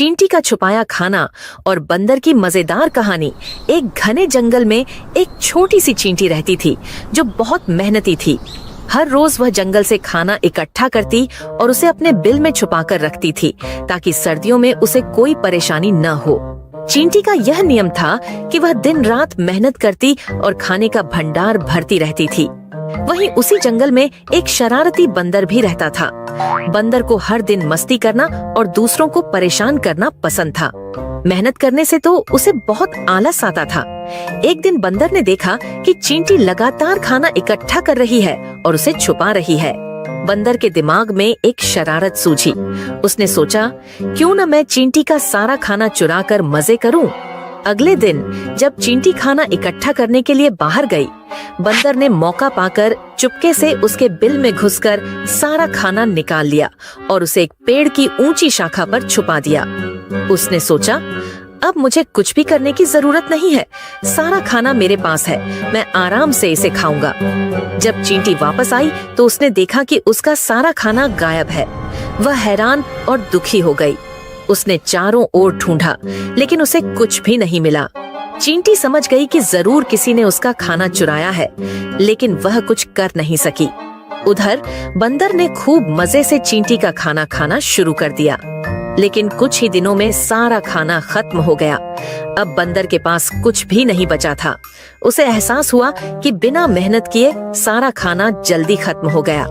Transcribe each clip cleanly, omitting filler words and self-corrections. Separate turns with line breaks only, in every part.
चींटी का छुपाया खाना और बंदर की मजेदार कहानी। एक घने जंगल में एक छोटी सी चींटी रहती थी जो बहुत मेहनती थी। हर रोज वह जंगल से खाना इकट्ठा करती और उसे अपने बिल में छुपाकर रखती थी ताकि सर्दियों में उसे कोई परेशानी न हो। चींटी का यह नियम था कि वह दिन रात मेहनत करती और खाने का भंडार भरती रहती थी। वहीं उसी जंगल में एक शरारती बंदर भी रहता था। बंदर को हर दिन मस्ती करना और दूसरों को परेशान करना पसंद था। मेहनत करने से तो उसे बहुत आलस आता था। एक दिन बंदर ने देखा कि चींटी लगातार खाना इकट्ठा कर रही है और उसे छुपा रही है। बंदर के दिमाग में एक शरारत सूझी। उसने सोचा, क्यों न मैं चींटी का सारा खाना चुरा कर मजे करूं। अगले दिन जब चींटी खाना इकट्ठा करने के लिए बाहर गई, बंदर ने मौका पाकर चुपके से उसके बिल में घुसकर सारा खाना निकाल लिया और उसे एक पेड़ की ऊंची शाखा पर छुपा दिया। उसने सोचा, अब मुझे कुछ भी करने की जरूरत नहीं है, सारा खाना मेरे पास है, मैं आराम से इसे खाऊंगा। जब चींटी वापस आई तो उसने देखा कि उसका सारा खाना गायब है। वह हैरान और दुखी हो गई। उसने चारों ओर ढूंढा लेकिन उसे कुछ भी नहीं मिला। चींटी समझ गई कि जरूर किसी ने उसका खाना चुराया है, लेकिन वह कुछ कर नहीं सकी। उधर बंदर ने खूब मजे से चींटी का खाना खाना शुरू कर दिया, लेकिन कुछ ही दिनों में सारा खाना खत्म हो गया। अब बंदर के पास कुछ भी नहीं बचा था। उसे एहसास हुआ कि बिना मेहनत किए सारा खाना जल्दी खत्म हो गया।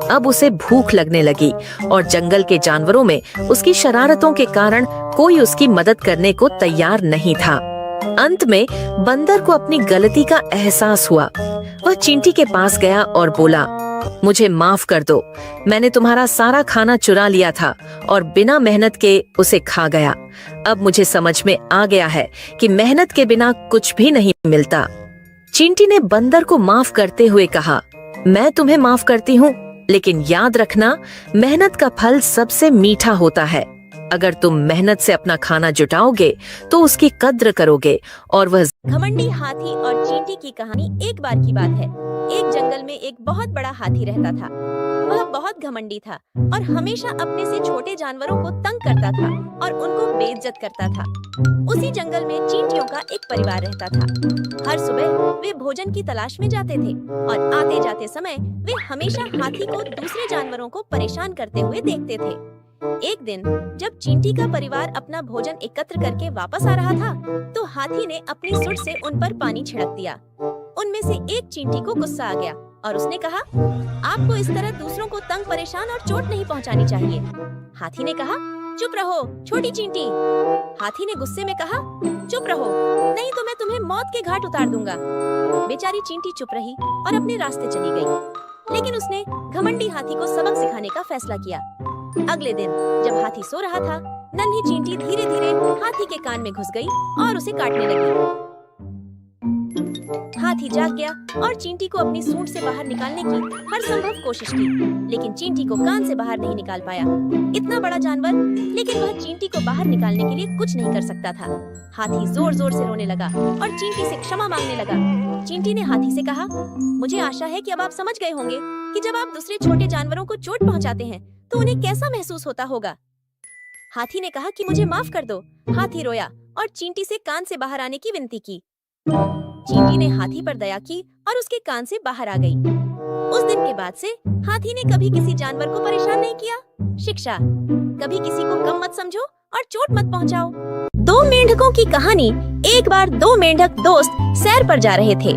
अब उसे भूख लगने लगी और जंगल के जानवरों में उसकी शरारतों के कारण कोई उसकी मदद करने को तैयार नहीं था। अंत में बंदर को अपनी गलती का एहसास हुआ। वह चींटी के पास गया और बोला, मुझे माफ कर दो, मैंने तुम्हारा सारा खाना चुरा लिया था और बिना मेहनत के उसे खा गया। अब मुझे समझ में आ गया है कि मेहनत के बिना कुछ भी नहीं मिलता। चींटी ने बंदर को माफ करते हुए कहा, मैं तुम्हें माफ करती हूँ, लेकिन याद रखना, मेहनत का फल सबसे मीठा होता है। अगर तुम मेहनत से अपना खाना जुटाओगे तो उसकी कद्र करोगे। और वह
घमंडी हाथी और चींटी की कहानी। एक बार की बात है, एक जंगल में एक बहुत बड़ा हाथी रहता था। वह बहुत घमंडी था और हमेशा अपने से छोटे जानवरों को तंग करता था और उनको बेइज्जत करता था। उसी जंगल में चींटियों का एक परिवार रहता था। हर सुबह वे भोजन की तलाश में जाते थे और आते जाते समय वे हमेशा हाथी को दूसरे जानवरों को परेशान करते हुए देखते थे। एक दिन जब चींटी का परिवार अपना भोजन एकत्र करके वापस आ रहा था, तो हाथी ने अपनी सुंड से उन पर पानी छिड़क दिया। उनमें से एक चींटी को गुस्सा आ गया और उसने कहा, आपको इस तरह दूसरों को तंग, परेशान और चोट नहीं पहुंचानी चाहिए। हाथी ने कहा, चुप रहो छोटी चींटी। हाथी ने गुस्से में कहा, चुप रहो, नहीं तो मैं तुम्हें मौत के घाट उतार दूंगा। बेचारी चींटी चुप रही और अपने रास्ते चली गई। लेकिन उसने घमंडी हाथी को सबक सिखाने का फैसला किया। अगले दिन जब हाथी सो रहा था, नन्ही चींटी धीरे धीरे हाथी के कान में घुस गई और उसे काटने लगी। हाथी जाग गया और चींटी को अपनी सूंड से बाहर निकालने की हर संभव कोशिश की, लेकिन चींटी को कान से बाहर नहीं निकाल पाया। इतना बड़ा जानवर, लेकिन वह चींटी को बाहर निकालने के लिए कुछ नहीं कर सकता था। हाथी जोर जोर से रोने लगा और चींटी से क्षमा मांगने लगा। चींटी ने हाथी से कहा, मुझे आशा है कि अब आप समझ गए होंगे कि जब आप दूसरे छोटे जानवरों को चोट पहुंचाते हैं तो उन्हें कैसा महसूस होता होगा। हाथी ने कहा कि मुझे माफ कर दो। हाथी रोया और चींटी से कान से बाहर आने की विनती की। चींटी ने हाथी पर दया की और उसके कान से बाहर आ गई। उस दिन के बाद से हाथी ने कभी किसी जानवर को परेशान नहीं किया। शिक्षा, कभी किसी को कम मत समझो और चोट मत पहुंचाओ। दो मेंढकों की कहानी। एक बार दो मेंढक दोस्त सैर पर जा रहे थे।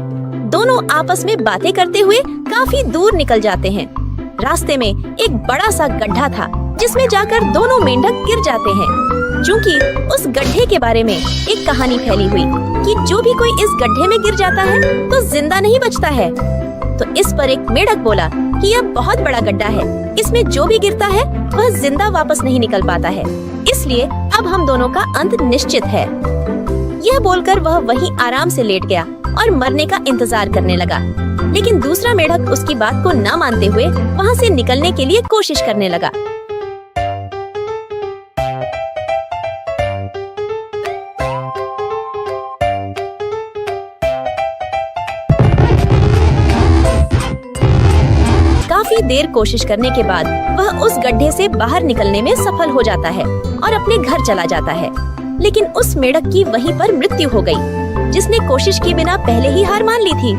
दोनों आपस में बातें करते हुए काफी दूर निकल जाते हैं। रास्ते में एक बड़ा सा गड्ढा था जिसमें जाकर दोनों मेंढक गिर जाते हैं। चूँकि उस गड्ढे के बारे में एक कहानी फैली हुई कि जो भी कोई इस गड्ढे में गिर जाता है तो जिंदा नहीं बचता है, तो इस पर एक मेंढक बोला कि यह बहुत बड़ा गड्ढा है, इसमें जो भी गिरता है वह जिंदा वापस नहीं निकल पाता है, इसलिए अब हम दोनों का अंत निश्चित है। यह बोलकर वह वहीं आराम से लेट गया और मरने का इंतजार करने लगा। लेकिन दूसरा मेंढक उसकी बात को न मानते हुए वहाँ से निकलने के लिए कोशिश करने लगा। काफी काफी देर कोशिश करने के बाद वह उस गड्ढे से बाहर निकलने में सफल हो जाता है और अपने घर चला जाता है। लेकिन उस मेढक की वहीं पर मृत्यु हो गई, जिसने कोशिश किए बिना पहले ही हार मान ली थी।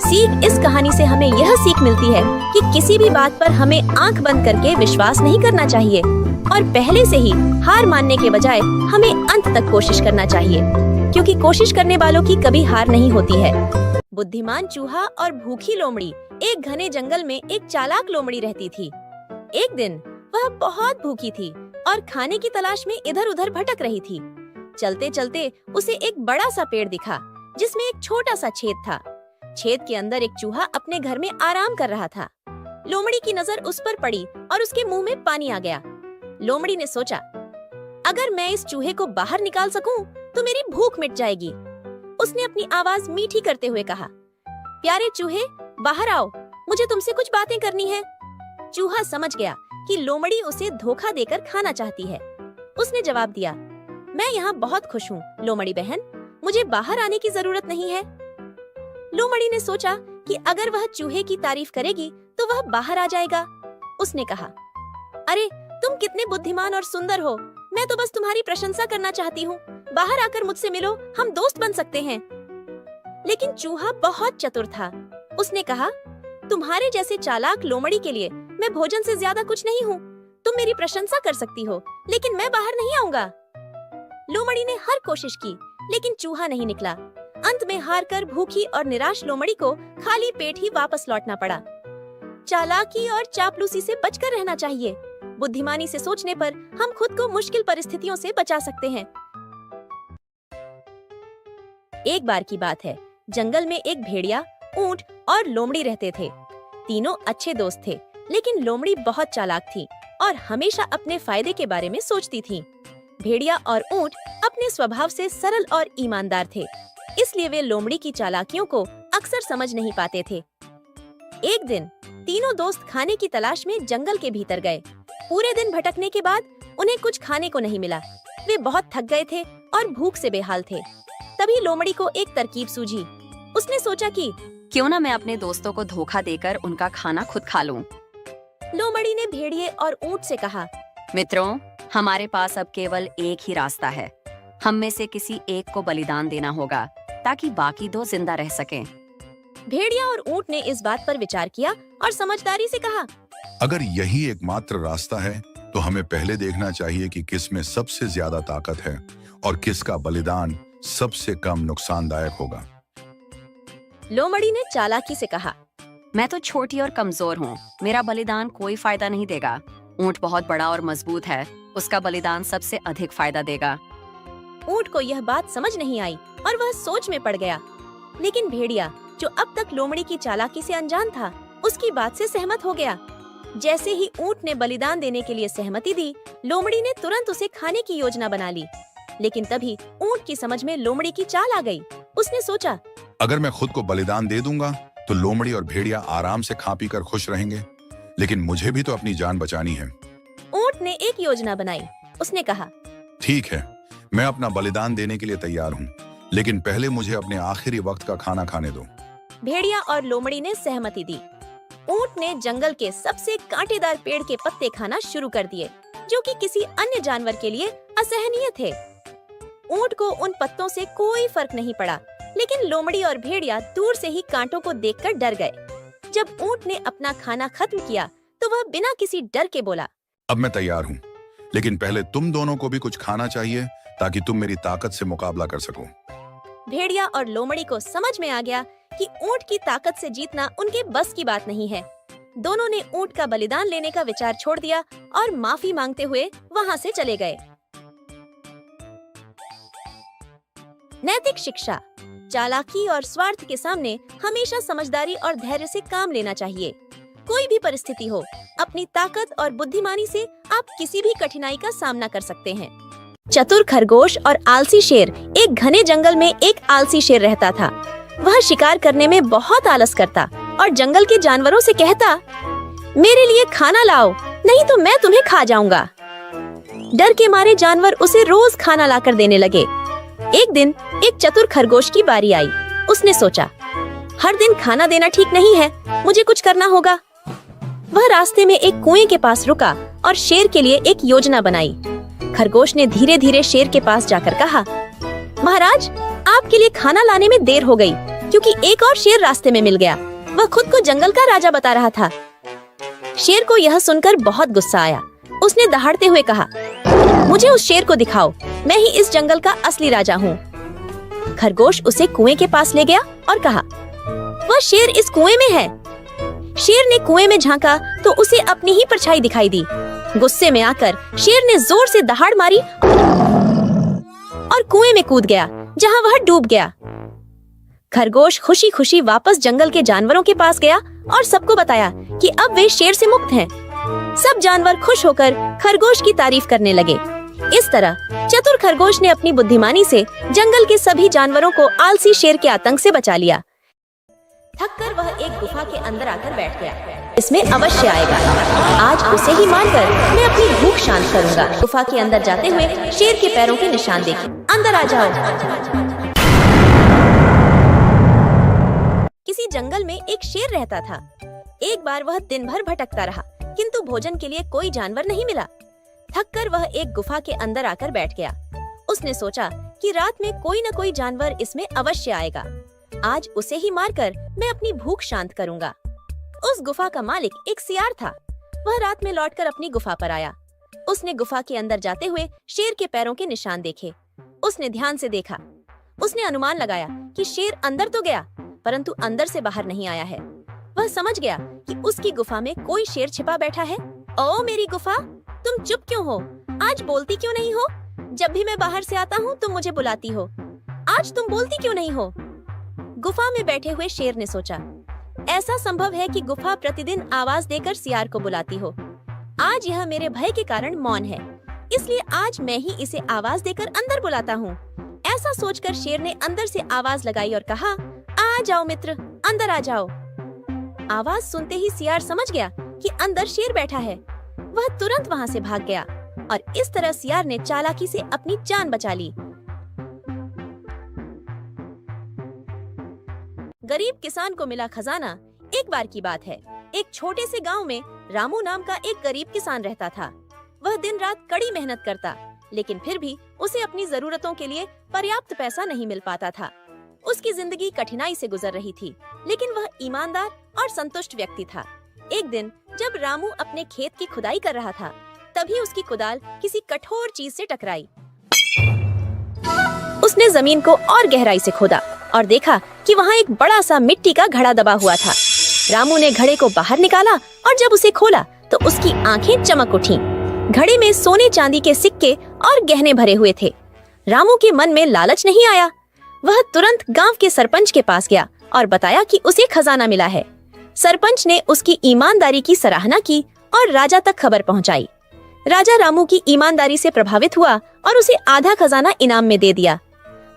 सीख इस कहानी से हमें यह सीख मिलती है कि किसी भी बात पर हमें आंख बंद करके विश्वास नहीं करना चाहिए और पहले से ही हार मानने के बजाय हमें अंत तक कोशिश करना चाहिए, क्योंकि कोशिश करने वालों की कभी हार नहीं होती है। बुद्धिमान चूहा और भूखी लोमड़ी। एक घने जंगल में एक चालाक लोमड़ी रहती थी। एक दिन वह बहुत भूखी थी और खाने की तलाश में इधर उधर भटक रही थी। चलते चलते उसे एक बड़ा सा पेड़ दिखा, जिसमें एक छोटा सा छेद था। छेद के अंदर एक चूहा अपने घर में आराम कर रहा था। लोमड़ी की नजर उस पर पड़ी और उसके मुंह में पानी आ गया। लोमड़ी ने सोचा, अगर मैं इस चूहे को बाहर निकाल सकूं, तो मेरी भूख मिट जाएगी। उसने अपनी आवाज मीठी करते हुए कहा, प्यारे चूहे, बाहर आओ, मुझे तुमसे कुछ बातें करनी है। चूहा समझ गया कि लोमड़ी उसे धोखा देकर खाना चाहती है। उसने जवाब दिया, मैं यहाँ बहुत खुश हूँ लोमड़ी बहन, मुझे बाहर आने की जरूरत नहीं है। लोमड़ी ने सोचा कि अगर वह चूहे की तारीफ करेगी तो वह बाहर आ जाएगा। उसने कहा, अरे तुम कितने बुद्धिमान और सुंदर हो, मैं तो बस तुम्हारी प्रशंसा करना चाहती हूँ। बाहर आकर मुझसे मिलो, हम दोस्त बन सकते हैं। लेकिन चूहा बहुत चतुर था। उसने कहा, तुम्हारे जैसे चालाक लोमड़ी के लिए मैं भोजन से ज्यादा कुछ नहीं हूँ। तुम मेरी प्रशंसा कर सकती हो, लेकिन मैं बाहर नहीं आऊंगा। लोमड़ी ने हर कोशिश की, लेकिन चूहा नहीं निकला। अंत में हारकर भूखी और निराश लोमड़ी को खाली पेट ही वापस लौटना पड़ा। चालाकी और चापलूसी से बचकर रहना चाहिए। बुद्धिमानी से सोचने पर हम खुद को मुश्किल परिस्थितियों से बचा सकते हैं। एक बार की बात है, जंगल में एक भेड़िया, ऊंट और लोमड़ी रहते थे। तीनों अच्छे दोस्त थे, लेकिन लोमड़ी बहुत चालाक थी और हमेशा अपने फायदे के बारे में सोचती थी। भेड़िया और ऊंट अपने स्वभाव से सरल और ईमानदार थे, इसलिए वे लोमड़ी की चालाकियों को अक्सर समझ नहीं पाते थे। एक दिन तीनों दोस्त खाने की तलाश में जंगल के भीतर गए। पूरे दिन भटकने के बाद उन्हें कुछ खाने को नहीं मिला। वे बहुत थक गए थे और भूख से बेहाल थे। तभी लोमड़ी को एक तरकीब सूझी। उसने सोचा कि
क्यों ना मैं अपने दोस्तों को धोखा देकर उनका खाना खुद खा लूं।
लोमड़ी ने भेड़िए और ऊंट से कहा,
मित्रों, हमारे पास अब केवल एक ही रास्ता है। हम में से किसी एक को बलिदान देना होगा ताकि बाकी दो जिंदा रह सकें।
भेड़िया और ऊंट ने इस बात पर विचार किया और समझदारी से कहा,
अगर यही एकमात्र रास्ता है तो हमें पहले देखना चाहिए कि किस में सबसे ज्यादा ताकत है और किसका बलिदान सबसे कम नुकसानदायक होगा।
लोमड़ी ने चालाकी से कहा,
मैं तो छोटी और कमजोर हूँ, मेरा बलिदान कोई फायदा नहीं देगा। ऊंट बहुत बड़ा और मजबूत है, उसका बलिदान सबसे अधिक फायदा देगा।
ऊंट को यह बात समझ नहीं आई और वह सोच में पड़ गया। लेकिन भेड़िया, जो अब तक लोमड़ी की चालाकी से अनजान था, उसकी बात से सहमत हो गया। जैसे ही ऊंट ने बलिदान देने के लिए सहमति दी, लोमड़ी ने तुरंत उसे खाने की योजना बना ली। लेकिन तभी ऊंट की समझ में लोमड़ी की चाल आ गई। उसने सोचा,
अगर मैं खुद को बलिदान दे दूंगा तो लोमड़ी और भेड़िया आराम से खा पी कर खुश रहेंगे, लेकिन मुझे भी तो अपनी जान बचानी है।
ऊंट ने एक योजना बनाई। उसने कहा,
ठीक है, मैं अपना बलिदान देने के लिए तैयार हूँ, लेकिन पहले मुझे अपने आखिरी वक्त का खाना खाने दो।
भेड़िया और लोमड़ी ने सहमति दी। ऊंट ने जंगल के सबसे कांटेदार पेड़ के पत्ते खाना शुरू कर दिए, जो कि किसी अन्य जानवर के लिए असहनीय थे। ऊंट को उन पत्तों से कोई फर्क नहीं पड़ा, लेकिन लोमड़ी और भेड़िया दूर से ही कांटों को देखकर डर गए। जब ऊंट ने अपना खाना खत्म किया, तो वह बिना किसी डर के बोला,
अब मैं तैयार हूँ, लेकिन पहले तुम दोनों को भी कुछ खाना चाहिए ताकि तुम मेरी ताकत से मुकाबला कर सको।
भेड़िया और लोमड़ी को समझ में आ गया कि ऊंट की ताकत से जीतना उनके बस की बात नहीं है। दोनों ने ऊंट का बलिदान लेने का विचार छोड़ दिया और माफी मांगते हुए वहां से चले गए। नैतिक शिक्षा। चालाकी और स्वार्थ के सामने हमेशा समझदारी और धैर्य से काम लेना चाहिए। कोई भी परिस्थिति हो, अपनी ताकत और बुद्धिमानी से आप किसी भी कठिनाई का सामना कर सकते हैं। चतुर खरगोश और आलसी शेर। एक घने जंगल में एक आलसी शेर रहता था। वह शिकार करने में बहुत आलस करता और जंगल के जानवरों से कहता, मेरे लिए खाना लाओ, नहीं तो मैं तुम्हें खा जाऊंगा। डर के मारे जानवर उसे रोज खाना लाकर देने लगे। एक दिन एक चतुर खरगोश की बारी आई। उसने सोचा, हर दिन खाना देना ठीक नहीं है, मुझे कुछ करना होगा। वह रास्ते में एक कुएं के पास रुका और शेर के लिए एक योजना बनाई। खरगोश ने धीरे धीरे शेर के पास जाकर कहा, महाराज, आपके लिए खाना लाने में देर हो गई क्योंकि एक और शेर रास्ते में मिल गया। वह खुद को जंगल का राजा बता रहा था। शेर को यह सुनकर बहुत गुस्सा आया। उसने दहाड़ते हुए कहा, मुझे उस शेर को दिखाओ, मैं ही इस जंगल का असली राजा हूँ। खरगोश उसे कुएं के पास ले गया और कहा, वह शेर इस कुएं में है। शेर ने कुएं में झांका तो उसे अपनी ही परछाई दिखाई दी। गुस्से में आकर शेर ने जोर से दहाड़ मारी और कुएं में कूद गया, जहां वह डूब गया। खरगोश खुशी खुशी वापस जंगल के जानवरों के पास गया और सबको बताया कि अब वे शेर से मुक्त हैं। सब जानवर खुश होकर खरगोश की तारीफ करने लगे। इस तरह चतुर खरगोश ने अपनी बुद्धिमानी से जंगल के सभी जानवरों को आलसी शेर के आतंक से बचा लिया। थककर वह एक गुफा के अंदर आकर बैठ गया। इसमें अवश्य आएगा, आज उसे ही मारकर मैं अपनी भूख शांत करूंगा। गुफा के अंदर जाते हुए शेर के पैरों के निशान देखे। अंदर आ जाओ। किसी जंगल में एक शेर रहता था। एक बार वह दिन भर भटकता रहा, किंतु भोजन के लिए कोई जानवर नहीं मिला। थककर वह एक गुफा के अंदर आकर बैठ गया। उसने सोचा कि रात में कोई न कोई जानवर इसमें अवश्य आएगा। आज उसे ही मारकर मैं अपनी भूख शांत करूंगा। उस गुफा का मालिक एक सियार था। वह रात में लौटकर अपनी गुफा पर आया। उसने गुफा के अंदर जाते हुए शेर के पैरों के निशान देखे। उसने ध्यान से देखा। उसने अनुमान लगाया कि शेर अंदर तो गया, परंतु अंदर से बाहर नहीं आया है। वह समझ गया कि उसकी गुफा में कोई शेर छिपा बैठा है। ओ मेरी गुफा, तुम चुप क्यों हो? आज बोलती क्यों नहीं हो? जब भी मैं बाहर से आता हूँ तुम मुझे बुलाती हो। आज तुम बोलती क्यों नहीं हो? गुफा में बैठे हुए शेर ने सोचा, ऐसा संभव है कि गुफा प्रतिदिन आवाज देकर सियार को बुलाती हो। आज यह मेरे भय के कारण मौन है, इसलिए आज मैं ही इसे आवाज देकर अंदर बुलाता हूँ। ऐसा सोचकर शेर ने अंदर से आवाज लगाई और कहा, आ जाओ मित्र, अंदर आ जाओ। आवाज सुनते ही सियार समझ गया कि अंदर शेर बैठा है। वह तुरंत वहाँ से भाग गया और इस तरह सियार ने चालाकी से अपनी जान बचा ली। गरीब किसान को मिला खजाना। एक बार की बात है, एक छोटे से गांव में रामू नाम का एक गरीब किसान रहता था। वह दिन रात कड़ी मेहनत करता, लेकिन फिर भी उसे अपनी जरूरतों के लिए पर्याप्त पैसा नहीं मिल पाता था। उसकी जिंदगी कठिनाई से गुजर रही थी, लेकिन वह ईमानदार और संतुष्ट व्यक्ति था। एक दिन जब रामू अपने खेत की खुदाई कर रहा था, तभी उसकी कुदाल किसी कठोर चीज से टकराई। उसने जमीन को और गहराई से खोदा और देखा कि वहाँ एक बड़ा सा मिट्टी का घड़ा दबा हुआ था। रामू ने घड़े को बाहर निकाला और जब उसे खोला तो उसकी आंखें चमक उठीं। घड़े में सोने चांदी के सिक्के और गहने भरे हुए थे। रामू के मन में लालच नहीं आया। वह तुरंत गांव के सरपंच के पास गया और बताया कि उसे खजाना मिला है। सरपंच ने उसकी ईमानदारी की सराहना की और राजा तक खबर पहुंचाई। राजा रामू की ईमानदारी से प्रभावित हुआ और उसे आधा खजाना इनाम में दे दिया।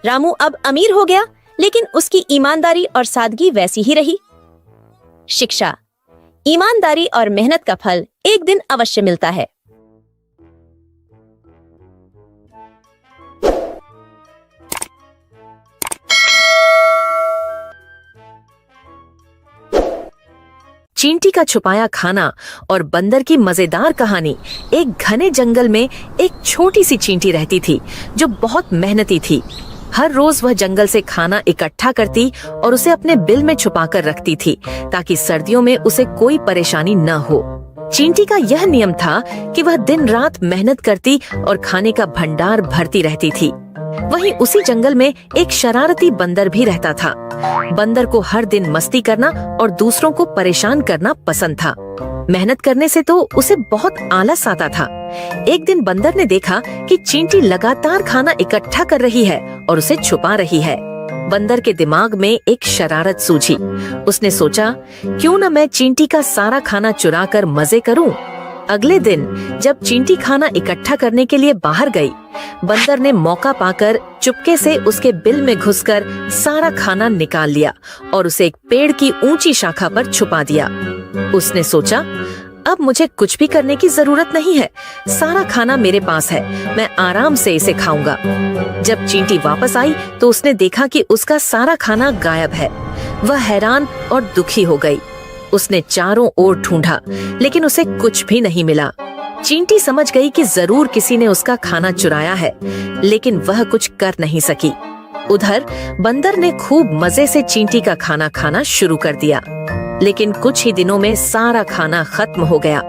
रामू अब अमीर हो गया, लेकिन उसकी ईमानदारी और सादगी वैसी ही रही। शिक्षा, ईमानदारी और मेहनत का फल एक दिन अवश्य मिलता है।
चींटी का छुपाया खाना और बंदर की मजेदार कहानी। एक घने जंगल में एक छोटी सी चींटी रहती थी जो बहुत मेहनती थी। हर रोज वह जंगल से खाना इकट्ठा करती और उसे अपने बिल में छुपाकर रखती थी ताकि सर्दियों में उसे कोई परेशानी न हो। चींटी का यह नियम था कि वह दिन रात मेहनत करती और खाने का भंडार भरती रहती थी। वहीं उसी जंगल में एक शरारती बंदर भी रहता था। बंदर को हर दिन मस्ती करना और दूसरों को परेशान करना पसंद था। मेहनत करने से तो उसे बहुत आलस आता था। एक दिन बंदर ने देखा कि चींटी लगातार खाना इकट्ठा कर रही है और उसे छुपा रही है। बंदर के दिमाग में एक शरारत सूझी। उसने सोचा, क्यों न मैं चींटी का सारा खाना चुरा कर मजे करूं। अगले दिन जब चींटी खाना इकट्ठा करने के लिए बाहर गई, बंदर ने मौका पाकर चुपके से उसके बिल में घुसकर सारा खाना निकाल लिया और उसे एक पेड़ की ऊंची शाखा पर छुपा दिया। उसने सोचा, अब मुझे कुछ भी करने की जरूरत नहीं है, सारा खाना मेरे पास है, मैं आराम से इसे खाऊंगा। जब चींटी वापस आई तो उसने देखा कि उसका सारा खाना गायब है। वह हैरान और दुखी हो गई। उसने चारों ओर ढूंढा, लेकिन उसे कुछ भी नहीं मिला। चींटी समझ गई कि जरूर किसी ने उसका खाना चुराया है, लेकिन वह कुछ कर नहीं सकी। उधर बंदर ने खूब मजे से चींटी का खाना खाना शुरू कर दिया, लेकिन कुछ ही दिनों में सारा खाना खत्म हो गया।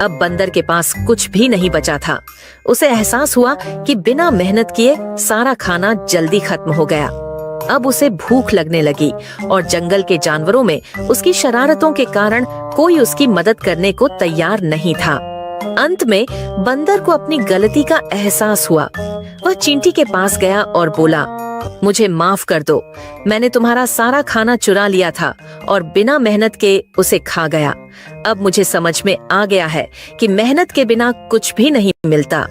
अब बंदर के पास कुछ भी नहीं बचा था। उसे एहसास हुआ कि बिना मेहनत किए सारा खाना जल्दी खत्म हो गया। अब उसे भूख लगने लगी और जंगल के जानवरों में उसकी शरारतों के कारण कोई उसकी मदद करने को तैयार नहीं था। अंत में बंदर को अपनी गलती का एहसास हुआ। वह चींटी के पास गया और बोला, मुझे माफ कर दो, मैंने तुम्हारा सारा खाना चुरा लिया था और बिना मेहनत के उसे खा गया। अब मुझे समझ में आ गया है कि मेहनत के बिना कुछ भी नहीं मिलता।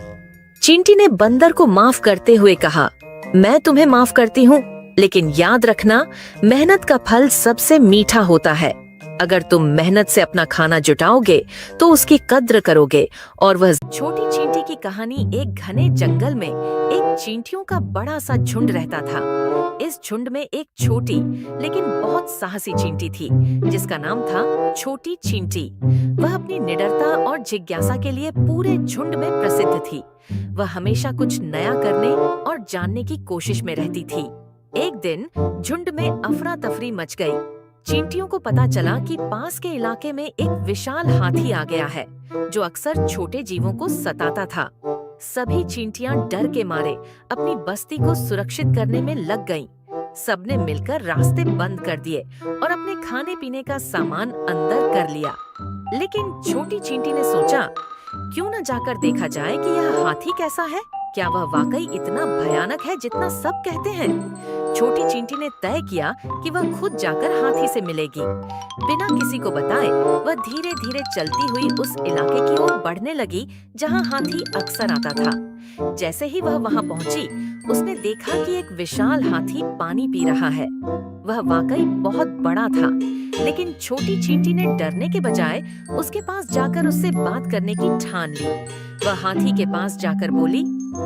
चींटी ने बंदर को माफ करते हुए कहा, मैं तुम्हें माफ करती हूँ, लेकिन याद रखना, मेहनत का फल सबसे मीठा होता है। अगर तुम मेहनत से अपना खाना जुटाओगे तो उसकी कद्र करोगे। और वह छोटी चींटी की कहानी। एक घने जंगल में एक चींटियों का बड़ा सा झुंड रहता था। इस झुंड में एक छोटी लेकिन बहुत साहसी चींटी थी, जिसका नाम था छोटी चींटी। वह अपनी निडरता और जिज्ञासा के लिए पूरे झुंड में प्रसिद्ध थी। वह हमेशा कुछ नया करने और जानने की कोशिश में रहती थी। एक दिन झुंड में अफरा तफरी मच गई। चींटियों को पता चला कि पास के इलाके में एक विशाल हाथी आ गया है, जो अक्सर छोटे जीवों को सताता था। सभी चींटियां डर के मारे अपनी बस्ती को सुरक्षित करने में लग गईं। सबने मिलकर रास्ते बंद कर दिए और अपने खाने पीने का सामान अंदर कर लिया। लेकिन छोटी चींटी ने सोचा, क्यों न जाकर देखा जाए कि यह हाथी कैसा है। क्या वह वाकई इतना भयानक है जितना सब कहते हैं? छोटी चींटी ने तय किया कि वह खुद जाकर हाथी से मिलेगी। बिना किसी को बताए वह धीरे धीरे चलती हुई उस इलाके की ओर बढ़ने लगी जहां हाथी अक्सर आता था। जैसे ही वह वहां पहुंची, उसने देखा कि एक विशाल हाथी पानी पी रहा है। वह वाकई बहुत बड़ा था, लेकिन छोटी चींटी ने डरने के बजाय उसके पास जाकर उससे बात करने की ठान ली। वह हाथी के पास जाकर बोली,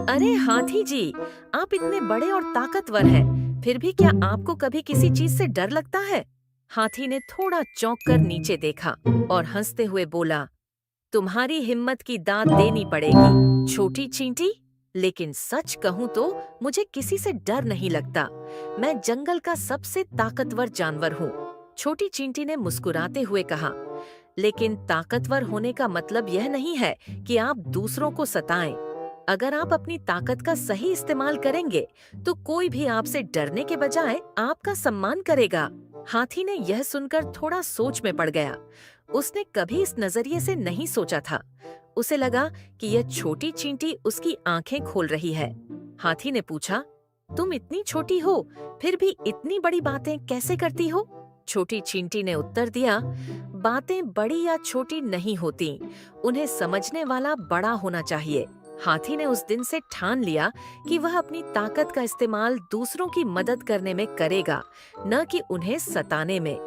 अरे हाथी जी, आप इतने बड़े और ताकतवर हैं, फिर भी क्या आपको कभी किसी चीज से डर लगता है? हाथी ने थोड़ा चौंक कर नीचे देखा और हंसते हुए बोला, तुम्हारी हिम्मत की दाद देनी पड़ेगी छोटी चींटी। लेकिन सच कहूँ तो मुझे किसी से डर नहीं लगता। मैं जंगल का सबसे ताकतवर जानवर हूँ। छोटी चींटी ने मुस्कुराते हुए कहा, लेकिन ताकतवर होने का मतलब यह नहीं है कि आप दूसरों को सताएं। अगर आप अपनी ताकत का सही इस्तेमाल करेंगे तो कोई भी आपसे डरने के बजाय आपका सम्मान करेगा। हाथी ने यह सुनकर थोड़ा सोच में पड़ गया। उसने कभी इस नजरिए से नहीं सोचा था। उसे लगा कि यह छोटी चींटी उसकी आंखें खोल रही है। हाथी ने पूछा, तुम इतनी छोटी हो, फिर भी इतनी बड़ी बातें कैसे करती हो? छोटी चींटी ने उत्तर दिया, बातें बड़ी या छोटी नहीं होती, उन्हें समझने वाला बड़ा होना चाहिए। हाथी ने उस दिन से ठान लिया कि वह अपनी ताकत का इस्तेमाल दूसरों की मदद करने में करेगा, न कि उन्हें सताने में।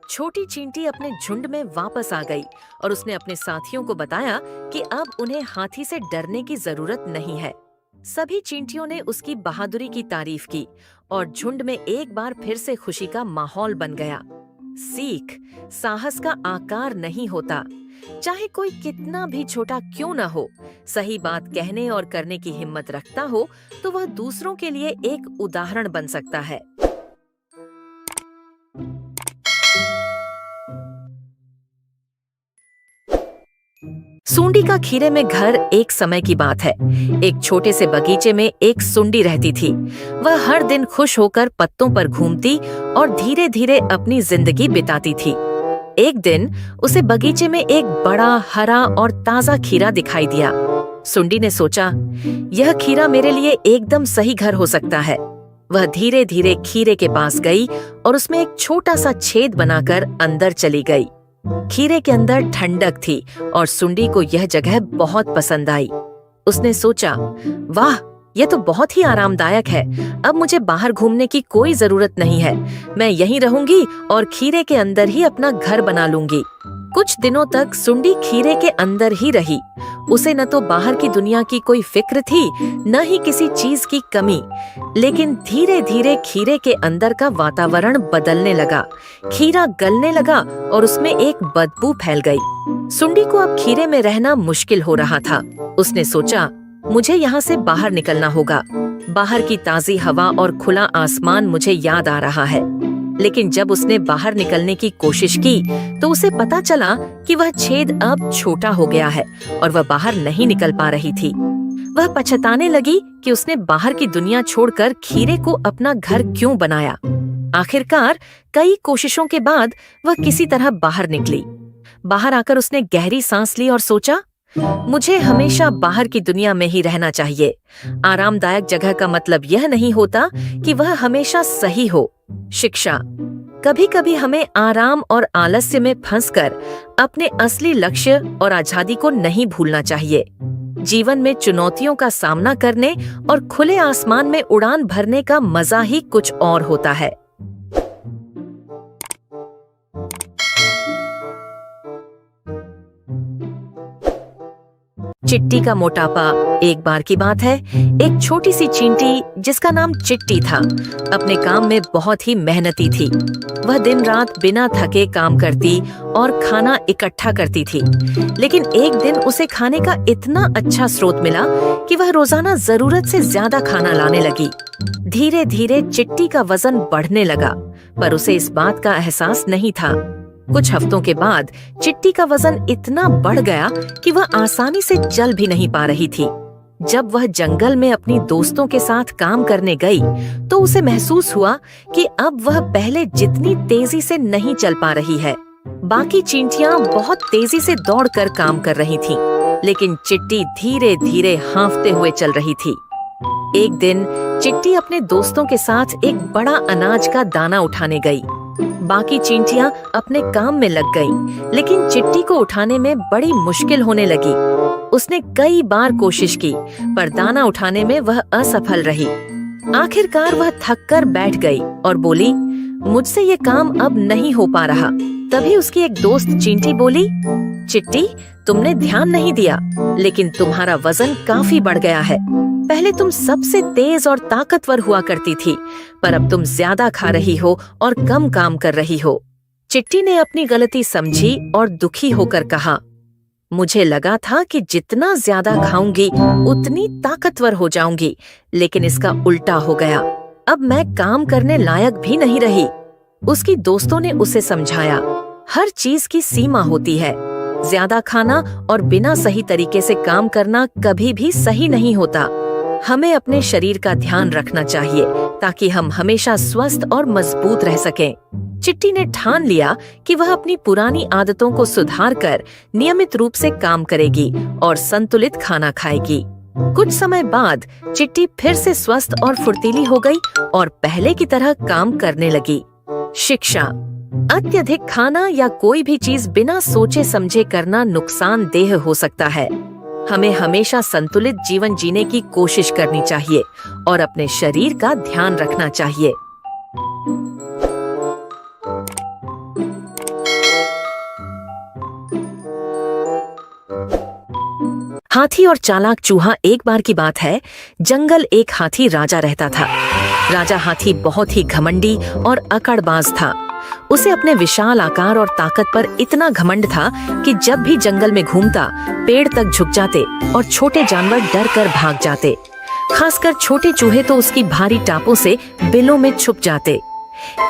छोटी चींटी अपने झुंड में वापस आ गई और उसने अपने साथियों को बताया कि अब उन्हें हाथी से डरने की जरूरत नहीं है। सभी चींटियों ने उसकी बहादुरी की तारीफ की और झुंड में एक बार फिर से खुशी का माहौल बन गया। सीख, साहस का आकार नहीं होता। चाहे कोई कितना भी छोटा क्यों न हो, सही बात कहने और करने की हिम्मत रखता हो तो वह दूसरों के लिए एक उदाहरण बन सकता है। सूंडी का खीरे में घर एक समय की बात है। एक छोटे से बगीचे में एक सुंडी रहती थी। वह हर दिन खुश होकर पत्तों पर घूमती और धीरे धीरे अपनी जिंदगी बिताती थी। एक दिन उसे बगीचे में एक बड़ा हरा और ताजा खीरा दिखाई दिया। सुंडी ने सोचा, यह खीरा मेरे लिए एकदम सही घर हो सकता है। वह धीरे धीरे खीरे के पास गई और उसमें एक छोटा सा छेद बनाकर अंदर चली गई। खीरे के अंदर ठंडक थी और सुंडी को यह जगह बहुत पसंद आई। उसने सोचा, वाह, यह तो बहुत ही आरामदायक है। अब मुझे बाहर घूमने की कोई जरूरत नहीं है। मैं यहीं रहूंगी और खीरे के अंदर ही अपना घर बना लूंगी। कुछ दिनों तक सुंडी खीरे के अंदर ही रही। उसे न तो बाहर की दुनिया की कोई फिक्र थी, न ही किसी चीज की कमी। लेकिन धीरे धीरे खीरे के अंदर का वातावरण बदलने लगा। खीरा गलने लगा और उसमें एक बदबू फैल गई। सुंडी को अब खीरे में रहना मुश्किल हो रहा था। उसने सोचा, मुझे यहाँ से बाहर निकलना होगा। बाहर की ताजी हवा और खुला आसमान मुझे याद आ रहा है। लेकिन जब उसने बाहर निकलने की कोशिश की तो उसे पता चला कि वह छेद अब छोटा हो गया है और वह बाहर नहीं निकल पा रही थी। वह पछताने लगी कि उसने बाहर की दुनिया छोड़कर खीरे को अपना घर क्यों बनाया। आखिरकार कई कोशिशों के बाद वह किसी तरह बाहर निकली। बाहर आकर उसने गहरी सांस ली और सोचा, मुझे हमेशा बाहर की दुनिया में ही रहना चाहिए। आरामदायक जगह का मतलब यह नहीं होता कि वह हमेशा सही हो। शिक्षा। कभी कभी हमें आराम और आलस्य में फंसकर अपने असली लक्ष्य और आजादी को नहीं भूलना चाहिए। जीवन में चुनौतियों का सामना करने और खुले आसमान में उड़ान भरने का मजा ही कुछ और होता है। चिट्टी का मोटापा। एक बार की बात है, एक छोटी सी चींटी जिसका नाम चिट्टी था, अपने काम में बहुत ही मेहनती थी। वह दिन रात बिना थके काम करती और खाना इकट्ठा करती थी। लेकिन एक दिन उसे खाने का इतना अच्छा स्रोत मिला कि वह रोजाना जरूरत से ज्यादा खाना लाने लगी। धीरे धीरे चिट्टी का वजन बढ़ने लगा, पर उसे इस बात का एहसास नहीं था। कुछ हफ्तों के बाद चिट्टी का वजन इतना बढ़ गया कि वह आसानी से चल भी नहीं पा रही थी। जब वह जंगल में अपनी दोस्तों के साथ काम करने गई तो उसे महसूस हुआ कि अब वह पहले जितनी तेजी से नहीं चल पा रही है। बाकी चींटियां बहुत तेजी से दौड़कर काम कर रही थीं, लेकिन चिट्टी धीरे धीरे हाँफते हुए चल रही थी। एक दिन चिट्टी अपने दोस्तों के साथ एक बड़ा अनाज का दाना उठाने गई। बाकी चींटियां अपने काम में लग गईं, लेकिन चिट्टी को उठाने में बड़ी मुश्किल होने लगी। उसने कई बार कोशिश की, पर दाना उठाने में वह असफल रही। आखिरकार वह थककर बैठ गई और बोली, मुझसे ये काम अब नहीं हो पा रहा। तभी उसकी एक दोस्त चींटी बोली, चिट्टी, तुमने ध्यान नहीं दिया, लेकिन तुम्हारा वजन काफी बढ़ गया है। पहले तुम सबसे तेज और ताकतवर हुआ करती थी, पर अब तुम ज्यादा खा रही हो और कम काम कर रही हो। चिट्टी ने अपनी गलती समझी और दुखी होकर कहा, मुझे लगा था कि जितना ज्यादा खाऊंगी उतनी ताकतवर हो जाऊंगी, लेकिन इसका उल्टा हो गया। अब मैं काम करने लायक भी नहीं रही। उसकी दोस्तों ने उसे समझाया, हर चीज की सीमा होती है। ज्यादा खाना और बिना सही तरीके से काम करना कभी भी सही नहीं होता। हमें अपने शरीर का ध्यान रखना चाहिए ताकि हम हमेशा स्वस्थ और मजबूत रह सकें। चिट्टी ने ठान लिया कि वह अपनी पुरानी आदतों को सुधार कर नियमित रूप से काम करेगी और संतुलित खाना खाएगी। कुछ समय बाद चिट्टी फिर से स्वस्थ और फुर्तीली हो गई और पहले की तरह काम करने लगी। शिक्षा। अत्यधिक खाना या कोई भी चीज बिना सोचे समझे करना नुकसानदेह हो सकता है। हमें हमेशा संतुलित जीवन जीने की कोशिश करनी चाहिए और अपने शरीर का ध्यान रखना चाहिए। हाथी और चालाक चूहा। एक बार की बात है, जंगल एक हाथी राजा रहता था। राजा हाथी बहुत ही घमंडी और अकड़बाज था। उसे अपने विशाल आकार और ताकत पर इतना घमंड था कि जब भी जंगल में घूमता पेड़ तक झुक जाते और छोटे जानवर डर कर भाग जाते। खासकर छोटे चूहे तो उसकी भारी टापों से बिलों में छुप जाते।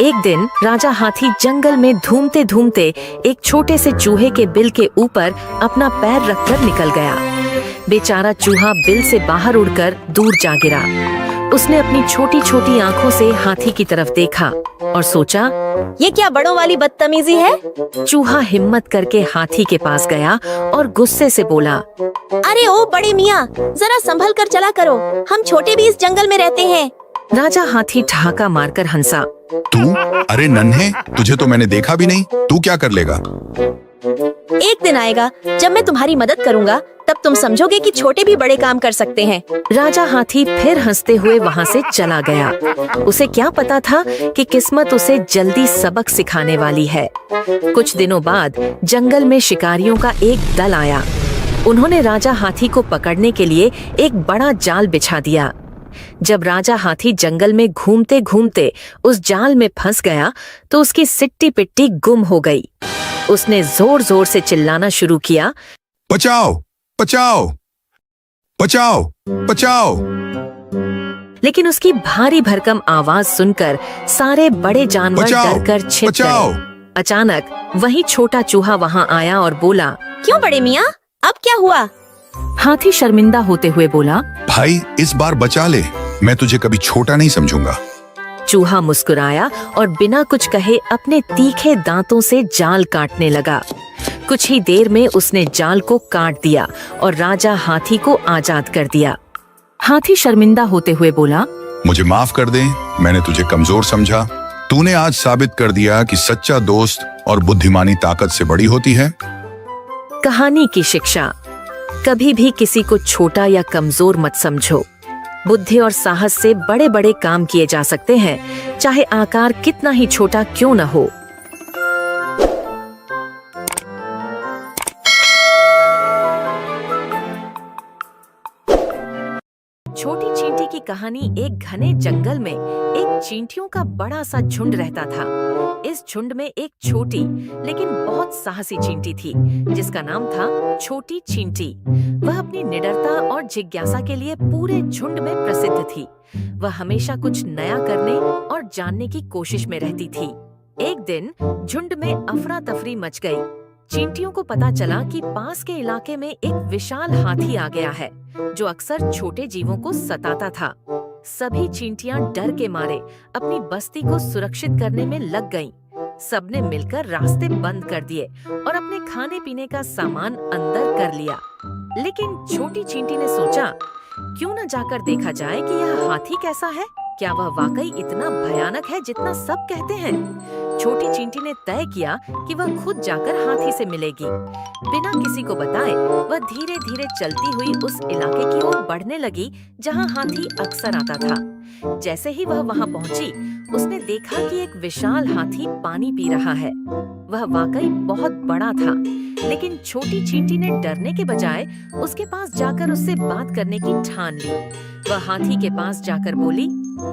एक दिन राजा हाथी जंगल में घूमते घूमते एक छोटे से चूहे के बिल के ऊपर अपना पैर रखकर निकल गया। बेचारा चूहा बिल से बाहर उड़कर दूर जा गिरा। उसने अपनी छोटी छोटी आंखों से हाथी की तरफ देखा और सोचा,
ये क्या बड़ों वाली बदतमीजी है।
चूहा हिम्मत करके हाथी के पास गया और गुस्से से बोला,
अरे ओ बड़े मियाँ, जरा संभल कर चला करो, हम छोटे भी इस जंगल में रहते हैं।
राजा हाथी ठहाका मारकर हंसा।
तू? अरे नन्हे, तुझे तो मैंने देखा भी नहीं, तू क्या कर लेगा?
एक दिन आएगा जब मैं तुम्हारी मदद करूंगा, तब तुम समझोगे कि छोटे भी बड़े काम कर सकते हैं।
राजा हाथी फिर हंसते हुए वहाँ से चला गया। उसे क्या पता था कि किस्मत उसे जल्दी सबक सिखाने वाली है। कुछ दिनों बाद जंगल में शिकारियों का एक दल आया। उन्होंने राजा हाथी को पकड़ने के लिए एक बड़ा जाल बिछा दिया। जब राजा हाथी जंगल में घूमते घूमते उस जाल में फंस गया तो उसकी सिट्टी पिट्टी गुम हो गई। उसने जोर जोर से चिल्लाना शुरू किया,
बचाओ बचाओ बचाओ बचाओ।
लेकिन उसकी भारी भरकम आवाज सुनकर सारे बड़े जानवर
बचाओ,
डरकर छिप
बचाओ।
गए। अचानक वही छोटा चूहा वहां आया और बोला,
क्यों बड़े मियाँ, अब क्या हुआ?
हाथी शर्मिंदा होते हुए बोला,
भाई इस बार बचा ले, मैं तुझे कभी छोटा नहीं समझूंगा।
चूहा मुस्कुराया और बिना कुछ कहे अपने तीखे दांतों से जाल काटने लगा। कुछ ही देर में उसने जाल को काट दिया और राजा हाथी को आजाद कर दिया। हाथी शर्मिंदा होते हुए बोला,
मुझे माफ कर दे, मैंने तुझे कमजोर समझा। तूने आज साबित कर दिया कि सच्चा दोस्त और बुद्धिमानी ताकत से बड़ी होती है।
कहानी की शिक्षा, कभी भी किसी को छोटा या कमजोर मत समझो। बुद्धि और साहस से बड़े बड़े काम किए जा सकते हैं, चाहे आकार कितना ही छोटा क्यों न हो। छोटी चींटी की कहानी। एक घने जंगल में एक चींटियों का बड़ा सा झुंड रहता था। इस झुंड में एक छोटी लेकिन बहुत साहसी चींटी थी जिसका नाम था छोटी चींटी। वह अपनी निडरता और जिज्ञासा के लिए पूरे झुंड में प्रसिद्ध थी। वह हमेशा कुछ नया करने और जानने की कोशिश में रहती थी। एक दिन झुंड में अफरा तफरी मच गई। चींटियों को पता चला कि पास के इलाके में एक विशाल हाथी आ गया है जो अक्सर छोटे जीवों को सताता था। सभी चींटियां डर के मारे अपनी बस्ती को सुरक्षित करने में लग गईं। सबने मिलकर रास्ते बंद कर दिए और अपने खाने पीने का सामान अंदर कर लिया। लेकिन छोटी चींटी ने सोचा, क्यों न जाकर देखा जाए कि यह हाथी कैसा है। क्या वह वाकई इतना भयानक है जितना सब कहते हैं? छोटी चींटी ने तय किया कि वह खुद जाकर हाथी से मिलेगी। बिना किसी को बताए वह धीरे धीरे चलती हुई उस इलाके की ओर बढ़ने लगी जहां हाथी अक्सर आता था। जैसे ही वह वहां पहुंची, उसने देखा कि एक विशाल हाथी पानी पी रहा है। वह वाकई बहुत बड़ा था, लेकिन छोटी चींटी ने डरने के बजाय उसके पास जाकर उससे बात करने की ठान ली। वह हाथी के पास जाकर बोली,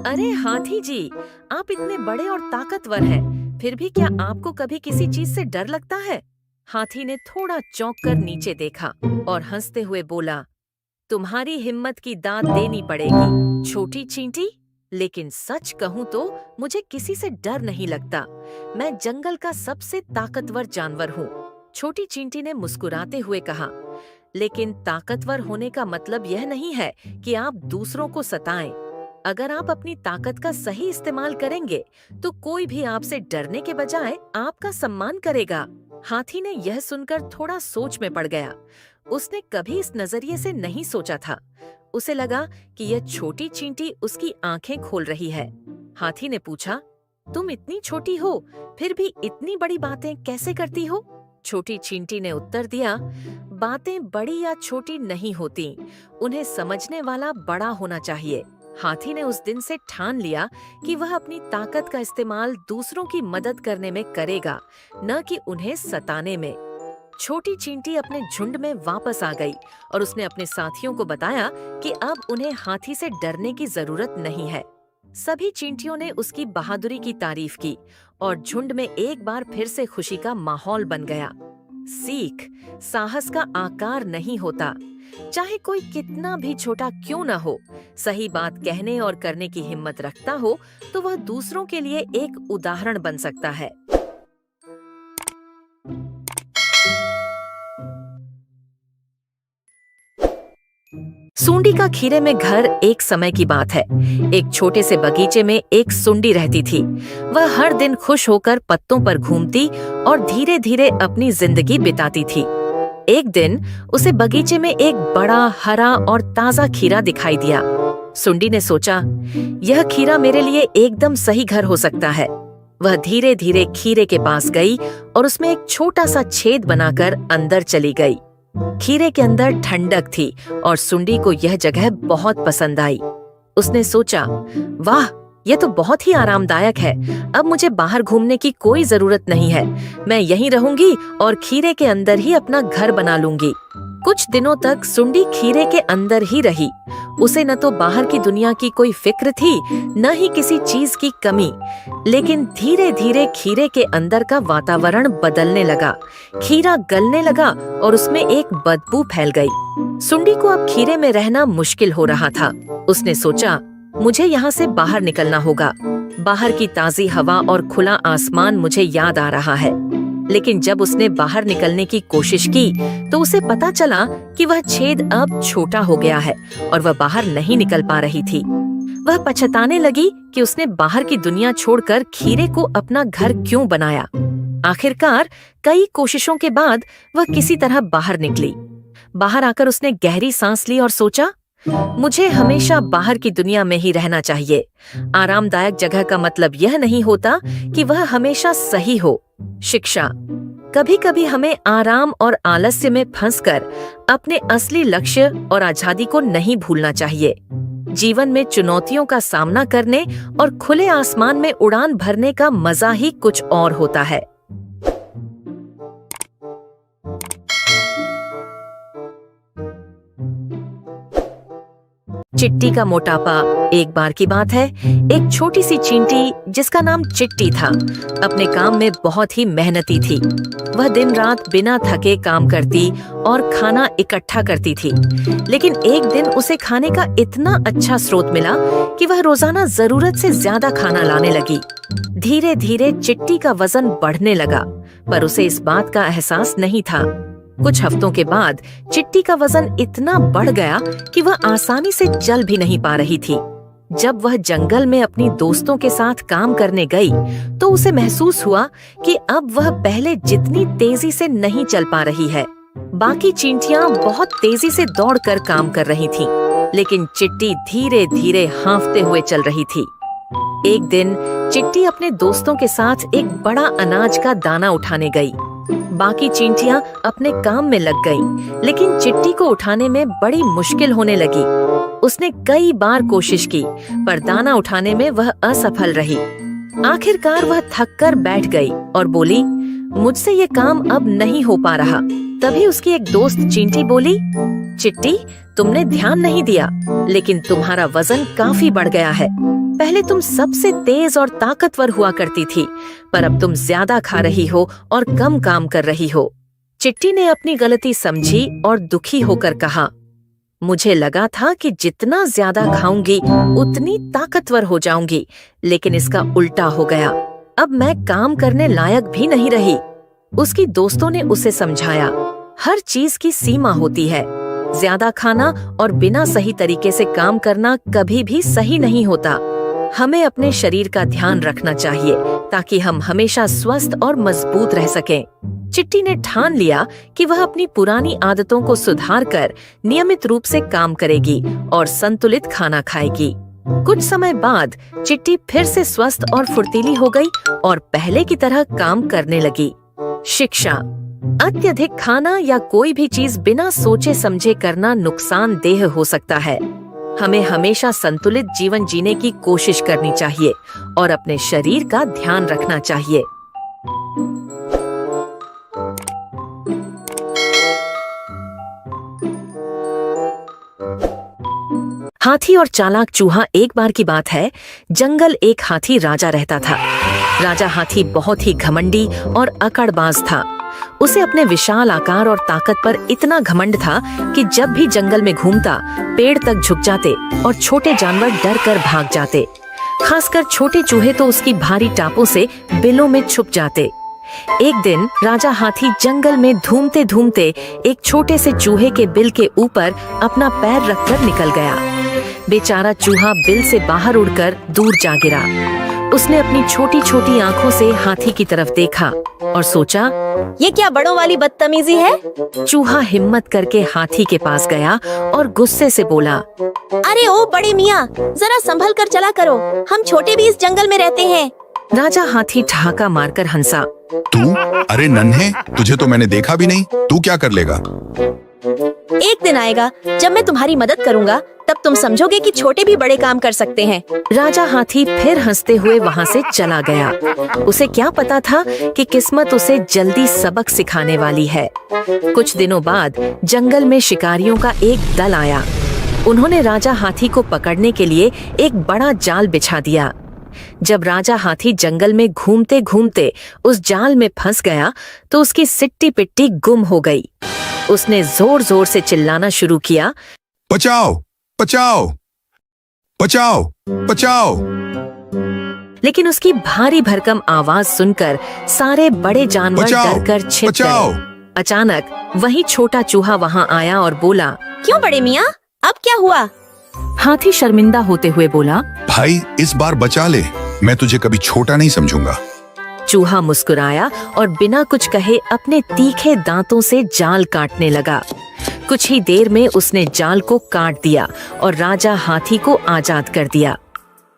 अरे हाथी जी, आप इतने बड़े और ताकतवर हैं, फिर भी क्या आपको कभी किसी चीज से डर लगता है? हाथी ने थोड़ा चौंक कर नीचे देखा और हंसते हुए बोला, तुम्हारी हिम्मत की दाद देनी पड़ेगी छोटी चींटी। लेकिन सच कहूँ तो मुझे किसी से डर नहीं लगता। मैं जंगल का सबसे ताकतवर जानवर हूँ। छोटी चींटी ने मुस्कुराते हुए कहा, लेकिन ताकतवर होने का मतलब यह नहीं है कि आप दूसरों को सताएं। अगर आप अपनी ताकत का सही इस्तेमाल करेंगे तो कोई भी आपसे डरने के बजाय आपका सम्मान करेगा। हाथी ने यह सुनकर थोड़ा सोच में पड़ गया। उसने कभी इस नजरिए से नहीं सोचा था। उसे लगा कि यह छोटी चींटी उसकी आंखें खोल रही है। हाथी ने पूछा, तुम इतनी छोटी हो फिर भी इतनी बड़ी बातें कैसे करती हो? छोटी चींटी ने उत्तर दिया, बातें बड़ी या छोटी नहीं होती, उन्हें समझने वाला बड़ा होना चाहिए। हाथी ने उस दिन से ठान लिया कि वह अपनी ताकत का इस्तेमाल दूसरों की मदद करने में करेगा, न कि उन्हें सताने में। छोटी चींटी अपने झुंड में वापस आ गई और उसने अपने साथियों को बताया कि अब उन्हें हाथी से डरने की जरूरत नहीं है। सभी चींटियों ने उसकी बहादुरी की तारीफ की और झुंड में एक बार फिर से खुशी का माहौल बन गया। सीख, साहस का आकार नहीं होता। चाहे कोई कितना भी छोटा क्यों न हो, सही बात कहने और करने की हिम्मत रखता हो तो वह दूसरों के लिए एक उदाहरण बन सकता है। सूंडी का खीरे में घर एक समय की बात है। एक छोटे से बगीचे में एक सुंडी रहती थी। वह हर दिन खुश होकर पत्तों पर घूमती और धीरे धीरे अपनी जिंदगी बिताती थी। एक दिन उसे बगीचे में एक बड़ा हरा और ताजा खीरा दिखाई दिया। सुंडी ने सोचा, यह खीरा मेरे लिए एकदम सही घर हो सकता है। वह धीरे धीरे खीरे के पास गई और उसमें एक छोटा सा छेद बनाकर अंदर चली गई। खीरे के अंदर ठंडक थी और सुंडी को यह जगह बहुत पसंद आई। उसने सोचा, वाह, यह तो बहुत ही आरामदायक है। अब मुझे बाहर घूमने की कोई जरूरत नहीं है। मैं यहीं रहूंगी और खीरे के अंदर ही अपना घर बना लूंगी। कुछ दिनों तक सुंडी खीरे के अंदर ही रही। उसे न तो बाहर की दुनिया की कोई फिक्र थी, न ही किसी चीज की कमी। लेकिन धीरे धीरे खीरे के अंदर का वातावरण बदलने लगा। खीरा गलने लगा और उसमें एक बदबू फैल गई। सुंडी को अब खीरे में रहना मुश्किल हो रहा था। उसने सोचा, मुझे यहाँ से बाहर निकलना होगा। बाहर की ताजी हवा और खुला आसमान मुझे याद आ रहा है। लेकिन जब उसने बाहर निकलने की कोशिश की तो उसे पता चला कि वह छेद अब छोटा हो गया है और वह बाहर नहीं निकल पा रही थी। वह पछताने लगी कि उसने बाहर की दुनिया छोड़कर खीरे को अपना घर क्यों बनाया। आखिरकार कई कोशिशों के बाद वह किसी तरह बाहर निकली। बाहर आकर उसने गहरी सांस ली और सोचा, मुझे हमेशा बाहर की दुनिया में ही रहना चाहिए। आरामदायक जगह का मतलब यह नहीं होता कि वह हमेशा सही हो। शिक्षा। कभी कभी हमें आराम और आलस्य में फंसकर अपने असली लक्ष्य और आजादी को नहीं भूलना चाहिए। जीवन में चुनौतियों का सामना करने और खुले आसमान में उड़ान भरने का मजा ही कुछ और होता है। चिट्टी का मोटापा। एक बार की बात है, एक छोटी सी चींटी जिसका नाम चिट्टी था, अपने काम में बहुत ही मेहनती थी। वह दिन रात बिना थके काम करती और खाना इकट्ठा करती थी। लेकिन एक दिन उसे खाने का इतना अच्छा स्रोत मिला कि वह रोजाना जरूरत से ज्यादा खाना लाने लगी। धीरे धीरे चिट्टी का वजन बढ़ने लगा, पर उसे इस बात का एहसास नहीं था। कुछ हफ्तों के बाद चिट्टी का वजन इतना बढ़ गया कि वह आसानी से चल भी नहीं पा रही थी। जब वह जंगल में अपनी दोस्तों के साथ काम करने गई तो उसे महसूस हुआ कि अब वह पहले जितनी तेजी से नहीं चल पा रही है। बाकी चींटियां बहुत तेजी से दौड़कर काम कर रही थीं, लेकिन चिट्टी धीरे धीरे हांफते हुए चल रही थी। एक दिन चिट्टी अपने दोस्तों के साथ एक बड़ा अनाज का दाना उठाने गई। बाकी चींटियां अपने काम में लग गईं, लेकिन चिट्टी को उठाने में बड़ी मुश्किल होने लगी। उसने कई बार कोशिश की, पर दाना उठाने में वह असफल रही। आखिरकार वह थककर बैठ गई और बोली, मुझसे ये काम अब नहीं हो पा रहा। तभी उसकी एक दोस्त चींटी बोली, चिट्टी, तुमने ध्यान नहीं दिया, लेकिन तुम्हारा वजन काफी बढ़ गया है। पहले तुम सबसे तेज और ताकतवर हुआ करती थी, पर अब तुम ज्यादा खा रही हो और कम काम कर रही हो। चिट्टी ने अपनी गलती समझी और दुखी होकर कहा, मुझे लगा था कि जितना ज्यादा खाऊंगी उतनी ताकतवर हो जाऊंगी, लेकिन इसका उल्टा हो गया। अब मैं काम करने लायक भी नहीं रही। उसकी दोस्तों ने उसे समझाया, हर चीज की सीमा होती है। ज्यादा खाना और बिना सही तरीके से काम करना कभी भी सही नहीं होता। हमें अपने शरीर का ध्यान रखना चाहिए ताकि हम हमेशा स्वस्थ और मजबूत रह सकें। चिट्टी ने ठान लिया कि वह अपनी पुरानी आदतों को सुधार कर नियमित रूप से काम करेगी और संतुलित खाना खाएगी। कुछ समय बाद चिट्टी फिर से स्वस्थ और फुर्तीली हो गई और पहले की तरह काम करने लगी। शिक्षा। अत्यधिक खाना या कोई भी चीज बिना सोचे समझे करना नुकसानदेह हो सकता है। हमें हमेशा संतुलित जीवन जीने की कोशिश करनी चाहिए और अपने शरीर का ध्यान रखना चाहिए। हाथी और चालाक चूहा। एक बार की बात है, जंगल एक हाथी राजा रहता था। राजा हाथी बहुत ही घमंडी और अकड़बाज था। उसे अपने विशाल आकार और ताकत पर इतना घमंड था कि जब भी जंगल में घूमता पेड़ तक झुक जाते और छोटे जानवर डर कर भाग जाते। खासकर छोटे चूहे तो उसकी भारी टापों से बिलों में छुप जाते। एक दिन राजा हाथी जंगल में घूमते घूमते एक छोटे से चूहे के बिल के ऊपर अपना पैर रखकर निकल गया। बेचारा चूहा बिल से बाहर उड़कर दूर जा गिरा। उसने अपनी छोटी छोटी आंखों से हाथी की तरफ देखा और सोचा,
ये क्या बड़ों वाली बदतमीजी है।
चूहा हिम्मत करके हाथी के पास गया और गुस्से से बोला,
अरे ओ बड़े मियाँ, जरा संभल कर चला करो, हम छोटे भी इस जंगल में रहते हैं।
राजा हाथी ठहाका मारकर हंसा।
तू? अरे नन्हे, तुझे तो मैंने देखा भी नहीं, तू क्या कर लेगा?
एक दिन आएगा जब मैं तुम्हारी मदद करूँगा, तब तुम समझोगे कि छोटे भी बड़े काम कर सकते हैं।
राजा हाथी फिर हंसते हुए वहाँ से चला गया। उसे क्या पता था कि किस्मत उसे जल्दी सबक सिखाने वाली है। कुछ दिनों बाद जंगल में शिकारियों का एक दल आया। उन्होंने राजा हाथी को पकड़ने के लिए एक बड़ा जाल बिछा दिया। जब राजा हाथी जंगल में घूमते घूमते उस जाल में फंस गया तो उसकी सिट्टी पिट्टी गुम हो गई। उसने जोर जोर से चिल्लाना शुरू किया,
बचाओ बचाओ बचाओ बचाओ।
लेकिन उसकी भारी भरकम आवाज सुनकर सारे बड़े जानवर
बचाओ,
डरकर छिप
बचाओ।
गए। अचानक वही छोटा चूहा वहां आया और बोला,
क्यों बड़े मियाँ, अब क्या हुआ?
हाथी शर्मिंदा होते हुए बोला,
भाई इस बार बचा ले, मैं तुझे कभी छोटा नहीं समझूंगा।
चूहा मुस्कुराया और बिना कुछ कहे अपने तीखे दांतों से जाल काटने लगा। कुछ ही देर में उसने जाल को काट दिया और राजा हाथी को आजाद कर दिया।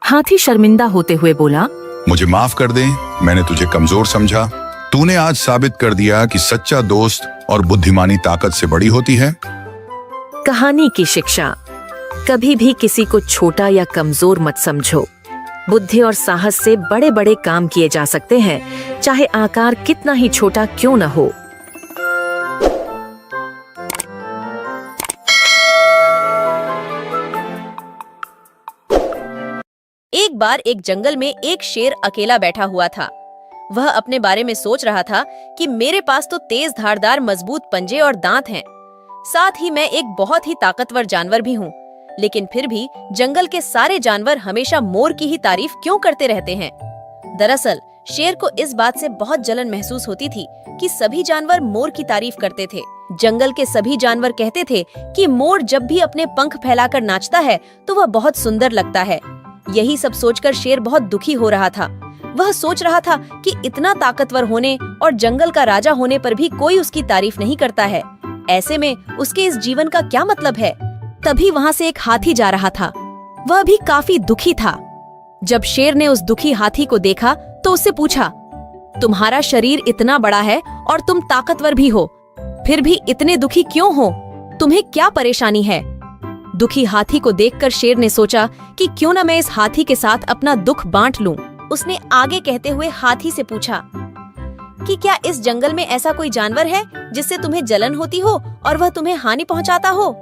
हाथी शर्मिंदा होते हुए बोला,
मुझे माफ कर दे, मैंने तुझे कमजोर समझा। तूने आज साबित कर दिया कि सच्चा दोस्त और बुद्धिमानी ताकत से बड़ी होती है।
कहानी की शिक्षा, कभी भी किसी को छोटा या कमजोर मत समझो। बुद्धि और साहस से बड़े बड़े काम किए जा सकते हैं, चाहे आकार कितना ही छोटा क्यों न हो।
एक बार एक जंगल में एक शेर अकेला बैठा हुआ था। वह अपने बारे में सोच रहा था कि मेरे पास तो तेज धारदार मजबूत पंजे और दांत हैं। साथ ही मैं एक बहुत ही ताकतवर जानवर भी हूँ। लेकिन फिर भी जंगल के सारे जानवर हमेशा मोर की ही तारीफ क्यों करते रहते हैं? दरअसल शेर को इस बात से बहुत जलन महसूस होती थी कि सभी जानवर मोर की तारीफ करते थे। जंगल के सभी जानवर कहते थे कि मोर जब भी अपने पंख फैलाकर नाचता है तो वह बहुत सुंदर लगता है। यही सब सोचकर शेर बहुत दुखी हो रहा था। वह सोच रहा था कि इतना ताकतवर होने और जंगल का राजा होने पर भी कोई उसकी तारीफ नहीं करता है। ऐसे में उसके इस जीवन का क्या मतलब है? तभी वहाँ से एक हाथी जा रहा था। वह भी काफी दुखी था। जब शेर ने उस दुखी हाथी को देखा तो उससे पूछा, तुम्हारा शरीर इतना बड़ा है और तुम ताकतवर भी हो, फिर भी इतने दुखी क्यों हो? तुम्हें क्या परेशानी है? दुखी हाथी को देखकर शेर ने सोचा कि क्यों न मैं इस हाथी के साथ अपना दुख बांट लूं। उसने आगे कहते हुए हाथी से पूछा कि क्या इस जंगल में ऐसा कोई जानवर है जिससे तुम्हें जलन होती हो और वह तुम्हें हानि पहुंचाता हो?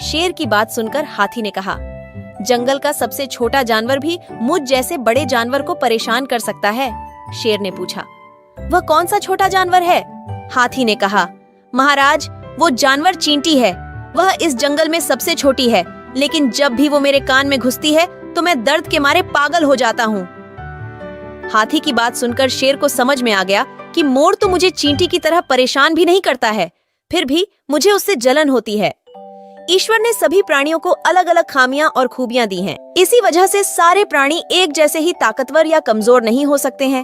शेर की बात सुनकर हाथी ने कहा, जंगल का सबसे छोटा जानवर भी मुझ जैसे बड़े जानवर को परेशान कर सकता है। शेर ने पूछा, वह कौन सा छोटा जानवर है? हाथी ने कहा, महाराज वो जानवर चींटी है। वह इस जंगल में सबसे छोटी है, लेकिन जब भी वो मेरे कान में घुसती है तो मैं दर्द के मारे पागल हो जाता हूँ। हाथी की बात सुनकर शेर को समझ में आ गया कि मोर तो मुझे चींटी की तरह परेशान भी नहीं करता है, फिर भी मुझे उससे जलन होती है। ईश्वर ने सभी प्राणियों को अलग अलग खामियां और खूबियां दी हैं। इसी वजह से सारे प्राणी एक जैसे ही ताकतवर या कमजोर नहीं हो सकते हैं।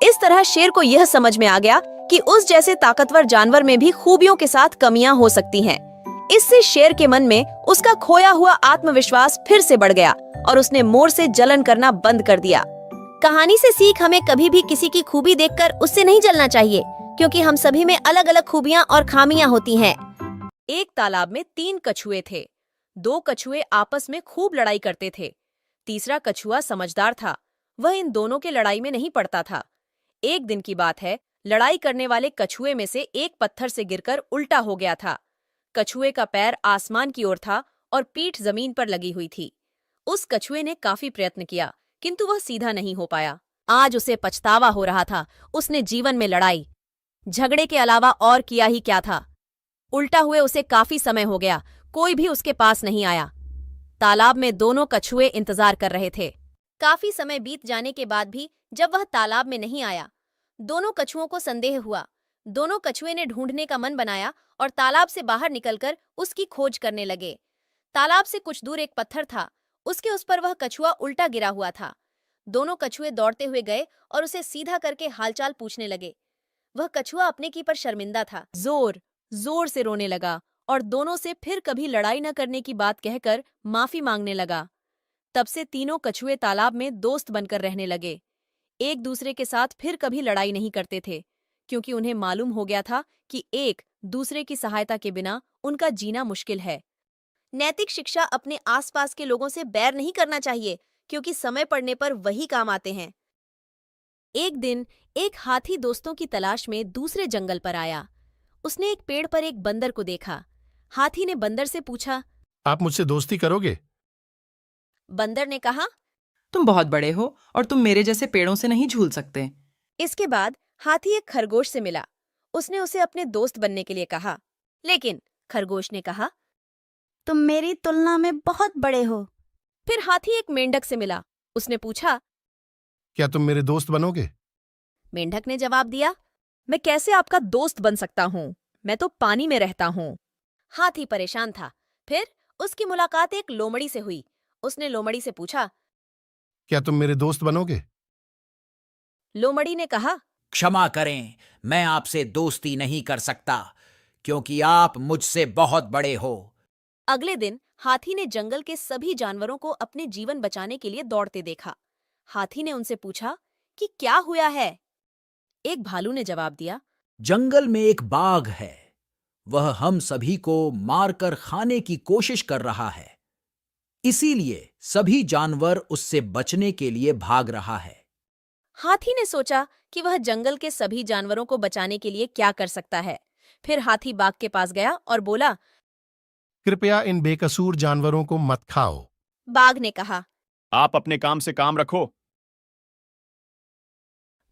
इस तरह शेर को यह समझ में आ गया कि उस जैसे ताकतवर जानवर में भी खूबियों के साथ कमियां हो सकती हैं। इससे शेर के मन में उसका खोया हुआ आत्मविश्वास फिर से बढ़ गया और उसने मोर से जलन करना बंद कर दिया। कहानी से सीख, हमें कभी भी किसी की खूबी देखकर उससे नहीं जलना चाहिए, क्योंकि हम सभी में अलग अलग खूबियां और खामियां होती हैं। एक तालाब में 3 कछुए थे। 2 कछुए आपस में खूब लड़ाई करते थे। तीसरा कछुआ समझदार था, वह इन दोनों के लड़ाई में नहीं पड़ता था। एक दिन की बात है, लड़ाई करने वाले कछुए में से एक पत्थर से गिरकर उल्टा हो गया था। कछुए का पैर आसमान की ओर था और पीठ जमीन पर लगी हुई थी। उस कछुए ने काफी प्रयत्न किया, किंतु वह सीधा नहीं हो पाया। आज उसे पछतावा हो रहा था। उसने जीवन में लड़ाई झगड़े के अलावा और किया ही क्या था। उल्टा हुए उसे काफी समय हो गया, कोई भी उसके पास नहीं आया। तालाब में दोनों कछुए इंतजार कर रहे थे। काफी समय बीत जाने के बाद भी जब वह तालाब में नहीं आया, दोनों कछुओं को संदेह हुआ। दोनों कछुए ने ढूंढने का मन बनाया और तालाब से बाहर निकलकर उसकी खोज करने लगे। तालाब से कुछ दूर एक पत्थर था, उसके उस पर वह कछुआ उल्टा गिरा हुआ था। दोनों कछुए दौड़ते हुए गए और उसे सीधा करके हालचाल पूछने लगे। वह कछुआ अपने की पर शर्मिंदा था, जोर जोर से रोने लगा और दोनों से फिर कभी लड़ाई न करने की बात कहकर माफी मांगने लगा। तब से तीनों कछुए तालाब में दोस्त बनकर रहने लगे। एक दूसरे के साथ फिर कभी लड़ाई नहीं करते थे, क्योंकि उन्हें मालूम हो गया था कि एक दूसरे की सहायता के बिना उनका जीना मुश्किल है। नैतिक शिक्षा अपने आसपास के लोगों से बैर नहीं करना चाहिए, क्योंकि समय पड़ने पर वही काम आते हैं। एक दिन एक हाथी दोस्तों की तलाश में दूसरे जंगल पर आया। उसने एक पेड़ पर एक बंदर को देखा। हाथी ने बंदर से पूछा।
आप मुझसे दोस्ती करोगे?
बंदर ने कहा।
तुम बहुत बड़े हो और तुम मेरे जैसे पेड़ों से नहीं झूल सकते।
इसके बाद हाथी एक खरगोश से मिला। उसने उसे अपने दोस्त बनने के लिए कहा, लेकिन खरगोश ने कहा,
तुम मेरी तुलना में बहुत बड़े हो।
फिर हाथी एक मेंढक से मिला। उसने पूछा।
क्या तुम मेरे दोस्त बनोगे?
मेंढक ने जवाब दिया, मैं कैसे आपका दोस्त बन सकता हूँ? मैं तो पानी में रहता हूँ। हाथी परेशान था। फिर उसकी मुलाकात एक लोमड़ी से हुई। उसने लोमड़ी से पूछा।
क्या तुम मेरे दोस्त बनोगे?
लोमड़ी ने कहा,
क्षमा करें, मैं आपसे दोस्ती नहीं कर सकता, क्योंकि आप मुझसे बहुत बड़े हो।
अगले दिन हाथी ने जंगल के सभी जानवरों को अपने जीवन बचाने के लिए दौड़ते देखा। हाथी ने उनसे पूछा कि क्या हुआ है। एक भालू ने जवाब दिया,
जंगल में एक बाघ है। वह हम सभी को मारकर खाने की कोशिश कर रहा है। इसीलिए सभी जानवर उससे बचने के लिए भाग रहा है।
हाथी ने सोचा कि वह जंगल के सभी जानवरों को बचाने के लिए क्या कर सकता है। फिर हाथी बाघ के पास गया और बोला।
कृपया इन बेकसूर जानवरों को मत खाओ।
बाघ ने कहा।
आप अपने काम से काम रखो।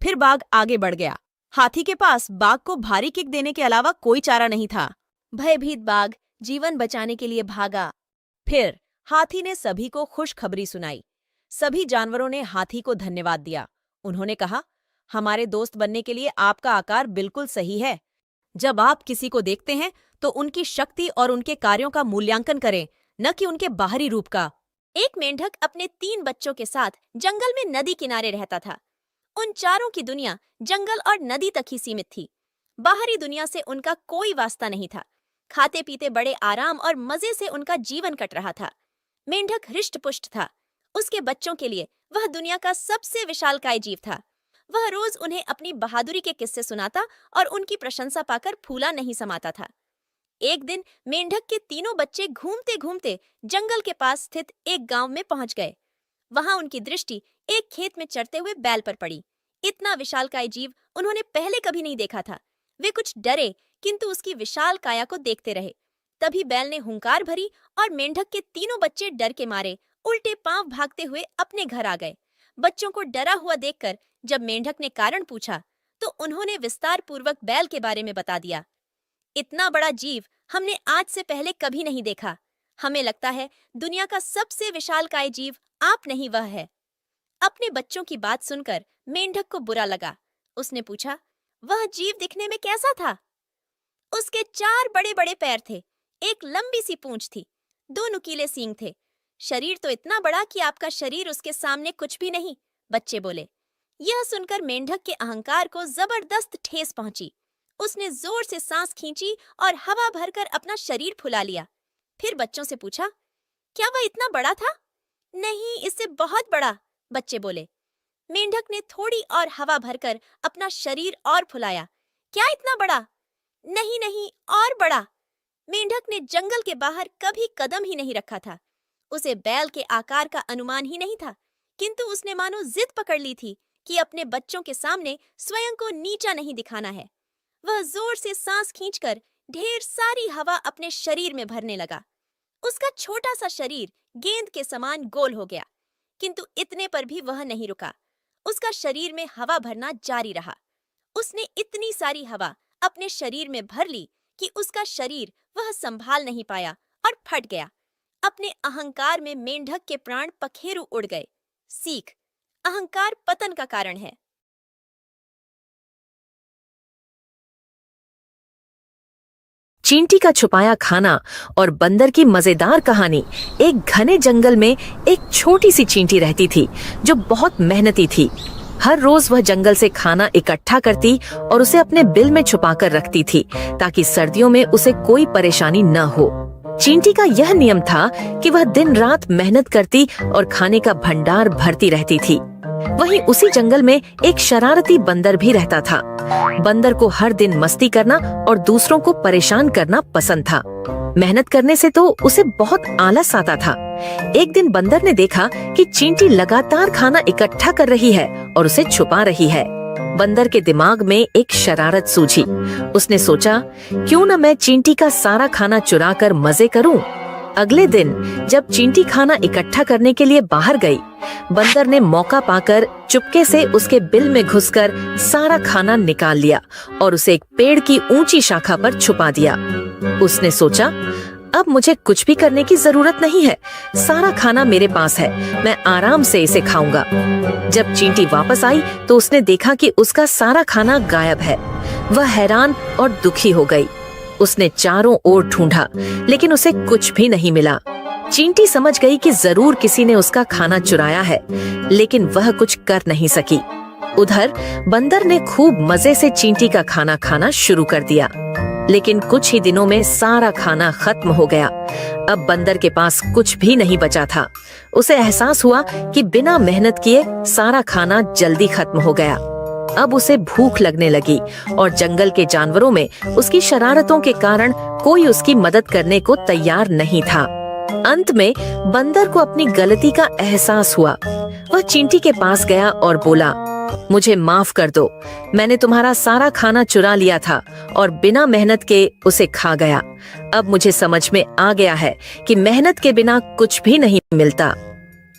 फिर बाघ आगे बढ़ गया। हाथी के पास बाघ को भारी किक देने के अलावा कोई चारा नहीं था। भयभीत बाघ जीवन बचाने के लिए भागा। फिर हाथी ने सभी को खुशखबरी सुनाई। सभी जानवरों ने हाथी को धन्यवाद दिया। उन्होंने कहा, हमारे दोस्त बनने के लिए आपका आकार बिल्कुल सही है। जब आप किसी को देखते हैं तो उनकी शक्ति और उनके कार्यों का मूल्यांकन करें, न कि उनके बाहरी रूप का। एक मेंढक अपने 3 बच्चों के साथ जंगल में नदी किनारे रहता था। उन चारों की दुनिया जंगल और नदी तक ही सीमित थी। बाहरी दुनिया से उनका कोई वास्ता नहीं था। खाते पीते बड़े आराम और मजे से उनका जीवन कट रहा था। मेंढक हृष्ट-पुष्ट था। उसके बच्चों के लिए वह दुनिया का सबसे विशालकाय जीव था। वह रोज उन्हें अपनी बहादुरी के किस्से सुनाता और उनकी प्रशंसा पाकर फूला नहीं समाता था। एक दिन मेंढक के तीनों बच्चे घूमते घूमते जंगल के पास स्थित एक गांव में पहुंच गए। वहां उनकी दृष्टि एक खेत में चरते हुए बैल पर पड़ी। इतना विशालकाय जीव उन्होंने पहले कभी नहीं देखा था। वे कुछ डरे, किंतु उसकी विशाल काया को देखते रहे। तभी बैल ने हुंकार भरी और मेंढक के तीनों बच्चे डर के मारे उल्टे पांव भागते हुए अपने घर आ गए। बच्चों को डरा हुआ देखकर जब मेंढक ने कारण पूछा तो उन्होंने विस्तार पूर्वक बैल के बारे में बता दिया। इतना बड़ा जीव हमने आज से पहले कभी नहीं देखा। हमें लगता है दुनिया का सबसे विशालकाय जीव आप नहीं, वह है। अपने बच्चों की बात सुनकर मेंढक को बुरा लगा। उसने पूछा, वह जीव दिखने में कैसा था? उसके 4 बड़े बड़े पैर थे, एक लंबी सी पूंछ थी, 2 नुकीले सींग थे। शरीर तो इतना बड़ा कि आपका शरीर उसके सामने कुछ भी नहीं, बच्चे बोले। यह सुनकर मेंढक के अहंकार को जबरदस्त ठेस पहुंची। उसने जोर से सांस खींची और हवा भरकर अपना शरीर फुला लिया। फिर बच्चों से पूछा, क्या वह इतना बड़ा था? नहीं, इससे बहुत बड़ा, बच्चे बोले। मेंढक ने थोड़ी और हवा भरकर अपना शरीर और फुलाया। क्या इतना बड़ा? नहीं नहीं, और बड़ा। मेंढक ने जंगल के बाहर कभी कदम ही नहीं रखा था। उसे बैल के आकार का अनुमान ही नहीं था, किंतु उसने मानो जिद पकड़ ली थी कि अपने बच्चों के सामने स्वयं को नीचा नहीं दिखाना है। वह जोर से सांस खींचकर ढेर सारी हवा अपने शरीर में भरने लगा। उसका छोटा सा शरीर गेंद के समान गोल हो गया, किंतु इतने पर भी वह नहीं रुका। उसका शरीर में हवा भरना जारी रहा। उसने इतनी सारी हवा अपने शरीर में भर ली कि उसका शरीर वह संभाल नहीं पाया और फट गया। अपने अहंकार में मेंढक के प्राण पखेरु उड़ गए। सीख, अहंकार पतन का कारण है।
चींटी का छुपाया खाना और बंदर की मजेदार कहानी। एक घने जंगल में एक छोटी सी चींटी रहती थी जो बहुत मेहनती थी। हर रोज वह जंगल से खाना इकट्ठा करती और उसे अपने बिल में छुपाकर रखती थी ताकि सर्दियों में उसे कोई परेशानी न हो। चींटी का यह नियम था कि वह दिन रात मेहनत करती और खाने का भंडार भरती रहती थी। वहीं उसी जंगल में एक शरारती बंदर भी रहता था। बंदर को हर दिन मस्ती करना और दूसरों को परेशान करना पसंद था। मेहनत करने से तो उसे बहुत आलस आता था। एक दिन बंदर ने देखा कि चींटी लगातार खाना इकट्ठा कर रही है और उसे छुपा रही है। बंदर के दिमाग में एक शरारत सूझी। उसने सोचा, क्यों न मैं चींटी का सारा खाना चुरा कर मजे करूं। अगले दिन जब चींटी खाना इकट्ठा करने के लिए बाहर गई, बंदर ने मौका पाकर चुपके से उसके बिल में घुसकर सारा खाना निकाल लिया और उसे एक पेड़ की ऊंची शाखा पर छुपा दिया। उसने सोचा, अब मुझे कुछ भी करने की जरूरत नहीं है, सारा खाना मेरे पास है, मैं आराम से इसे खाऊंगा। जब चींटी वापस आई तो उसने देखा कि उसका सारा खाना गायब है। वह हैरान और दुखी हो गई। उसने चारों ओर ढूंढा, लेकिन उसे कुछ भी नहीं मिला। चींटी समझ गई कि जरूर किसी ने उसका खाना चुराया है, लेकिन वह कुछ कर नहीं सकी। उधर बंदर ने खूब मजे से चींटी का खाना खाना शुरू कर दिया, लेकिन कुछ ही दिनों में सारा खाना खत्म हो गया। अब बंदर के पास कुछ भी नहीं बचा था। उसे एहसास हुआ कि बिना मेहनत किए सारा खाना जल्दी खत्म हो गया। अब उसे भूख लगने लगी और जंगल के जानवरों में उसकी शरारतों के कारण कोई उसकी मदद करने को तैयार नहीं था। अंत में बंदर को अपनी गलती का एहसास हुआ। वह चींटी के पास गया और बोला, मुझे माफ कर दो, मैंने तुम्हारा सारा खाना चुरा लिया था और बिना मेहनत के उसे खा गया। अब मुझे समझ में आ गया है कि मेहनत के बिना कुछ भी नहीं मिलता।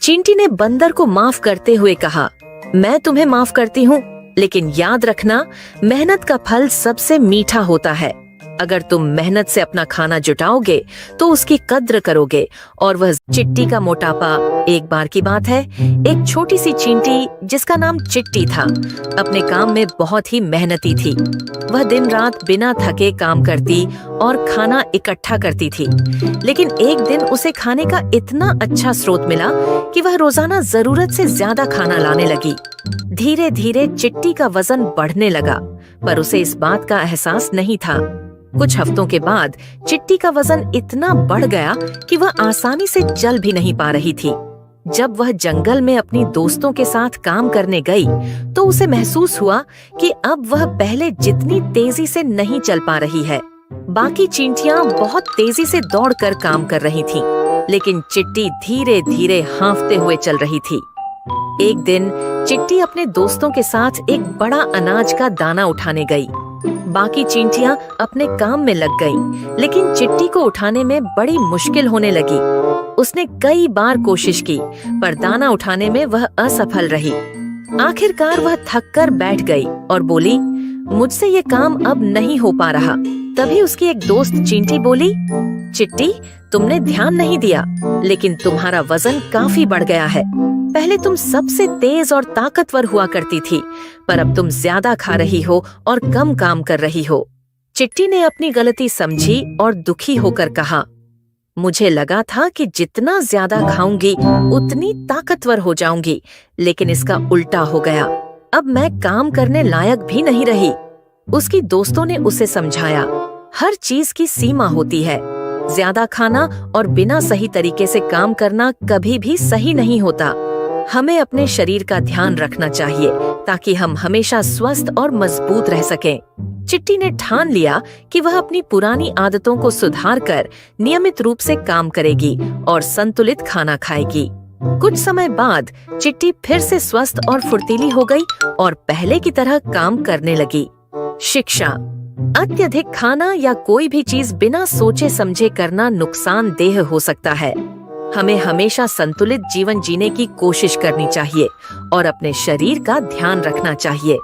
चींटी ने बंदर को माफ करते हुए कहा, मैं तुम्हें माफ करती हूँ, लेकिन याद रखना, मेहनत का फल सबसे मीठा होता है। अगर तुम मेहनत से अपना खाना जुटाओगे तो उसकी कद्र करोगे। और वह चिट्टी का मोटापा। एक बार की बात है, एक छोटी सी चींटी जिसका नाम चिट्टी था, अपने काम में बहुत ही मेहनती थी। वह दिन रात बिना थके काम करती और खाना इकट्ठा करती थी। लेकिन एक दिन उसे खाने का इतना अच्छा स्रोत मिला कि वह रोजाना जरूरत से ज्यादा खाना लाने लगी। धीरे धीरे चिट्टी का वजन बढ़ने लगा, पर उसे इस बात का एहसास नहीं था। कुछ हफ्तों के बाद चिट्टी का वजन इतना बढ़ गया कि वह आसानी से चल भी नहीं पा रही थी। जब वह जंगल में अपनी दोस्तों के साथ काम करने गई तो उसे महसूस हुआ कि अब वह पहले जितनी तेजी से नहीं चल पा रही है। बाकी चींटियां बहुत तेजी से दौड़कर काम कर रही थीं, लेकिन चिट्टी धीरे धीरे हांफते हुए चल रही थी। एक दिन चिट्टी अपने दोस्तों के साथ एक बड़ा अनाज का दाना उठाने गई। बाकी चींटियां अपने काम में लग गईं, लेकिन चिट्टी को उठाने में बड़ी मुश्किल होने लगी। उसने कई बार कोशिश की, पर दाना उठाने में वह असफल रही। आखिरकार वह थक कर बैठ गई और बोली, मुझसे ये काम अब नहीं हो पा रहा। तभी उसकी एक दोस्त चींटी बोली, चिट्टी, तुमने ध्यान नहीं दिया, लेकिन तुम्हारा वजन काफी बढ़ गया है। पहले तुम सबसे तेज और ताकतवर हुआ करती थी, पर अब तुम ज्यादा खा रही हो और कम काम कर रही हो। चिट्टी ने अपनी गलती समझी और दुखी होकर कहा, मुझे लगा था कि जितना ज्यादा खाऊंगी उतनी ताकतवर हो जाऊंगी, लेकिन इसका उल्टा हो गया। अब मैं काम करने लायक भी नहीं रही। उसकी दोस्तों ने उसे समझाया, हर चीज की सीमा होती है। ज्यादा खाना और बिना सही तरीके से काम करना कभी भी सही नहीं होता। हमें अपने शरीर का ध्यान रखना चाहिए ताकि हम हमेशा स्वस्थ और मजबूत रह सकें। चिट्टी ने ठान लिया कि वह अपनी पुरानी आदतों को सुधार कर नियमित रूप से काम करेगी और संतुलित खाना खाएगी। कुछ समय बाद चिट्टी फिर से स्वस्थ और फुर्तीली हो गई और पहले की तरह काम करने लगी। शिक्षा: अत्यधिक खाना या कोई भी चीज बिना सोचे समझे करना नुकसानदेह हो सकता है। हमें हमेशा संतुलित जीवन जीने की कोशिश करनी चाहिए और अपने शरीर का ध्यान रखना चाहिए।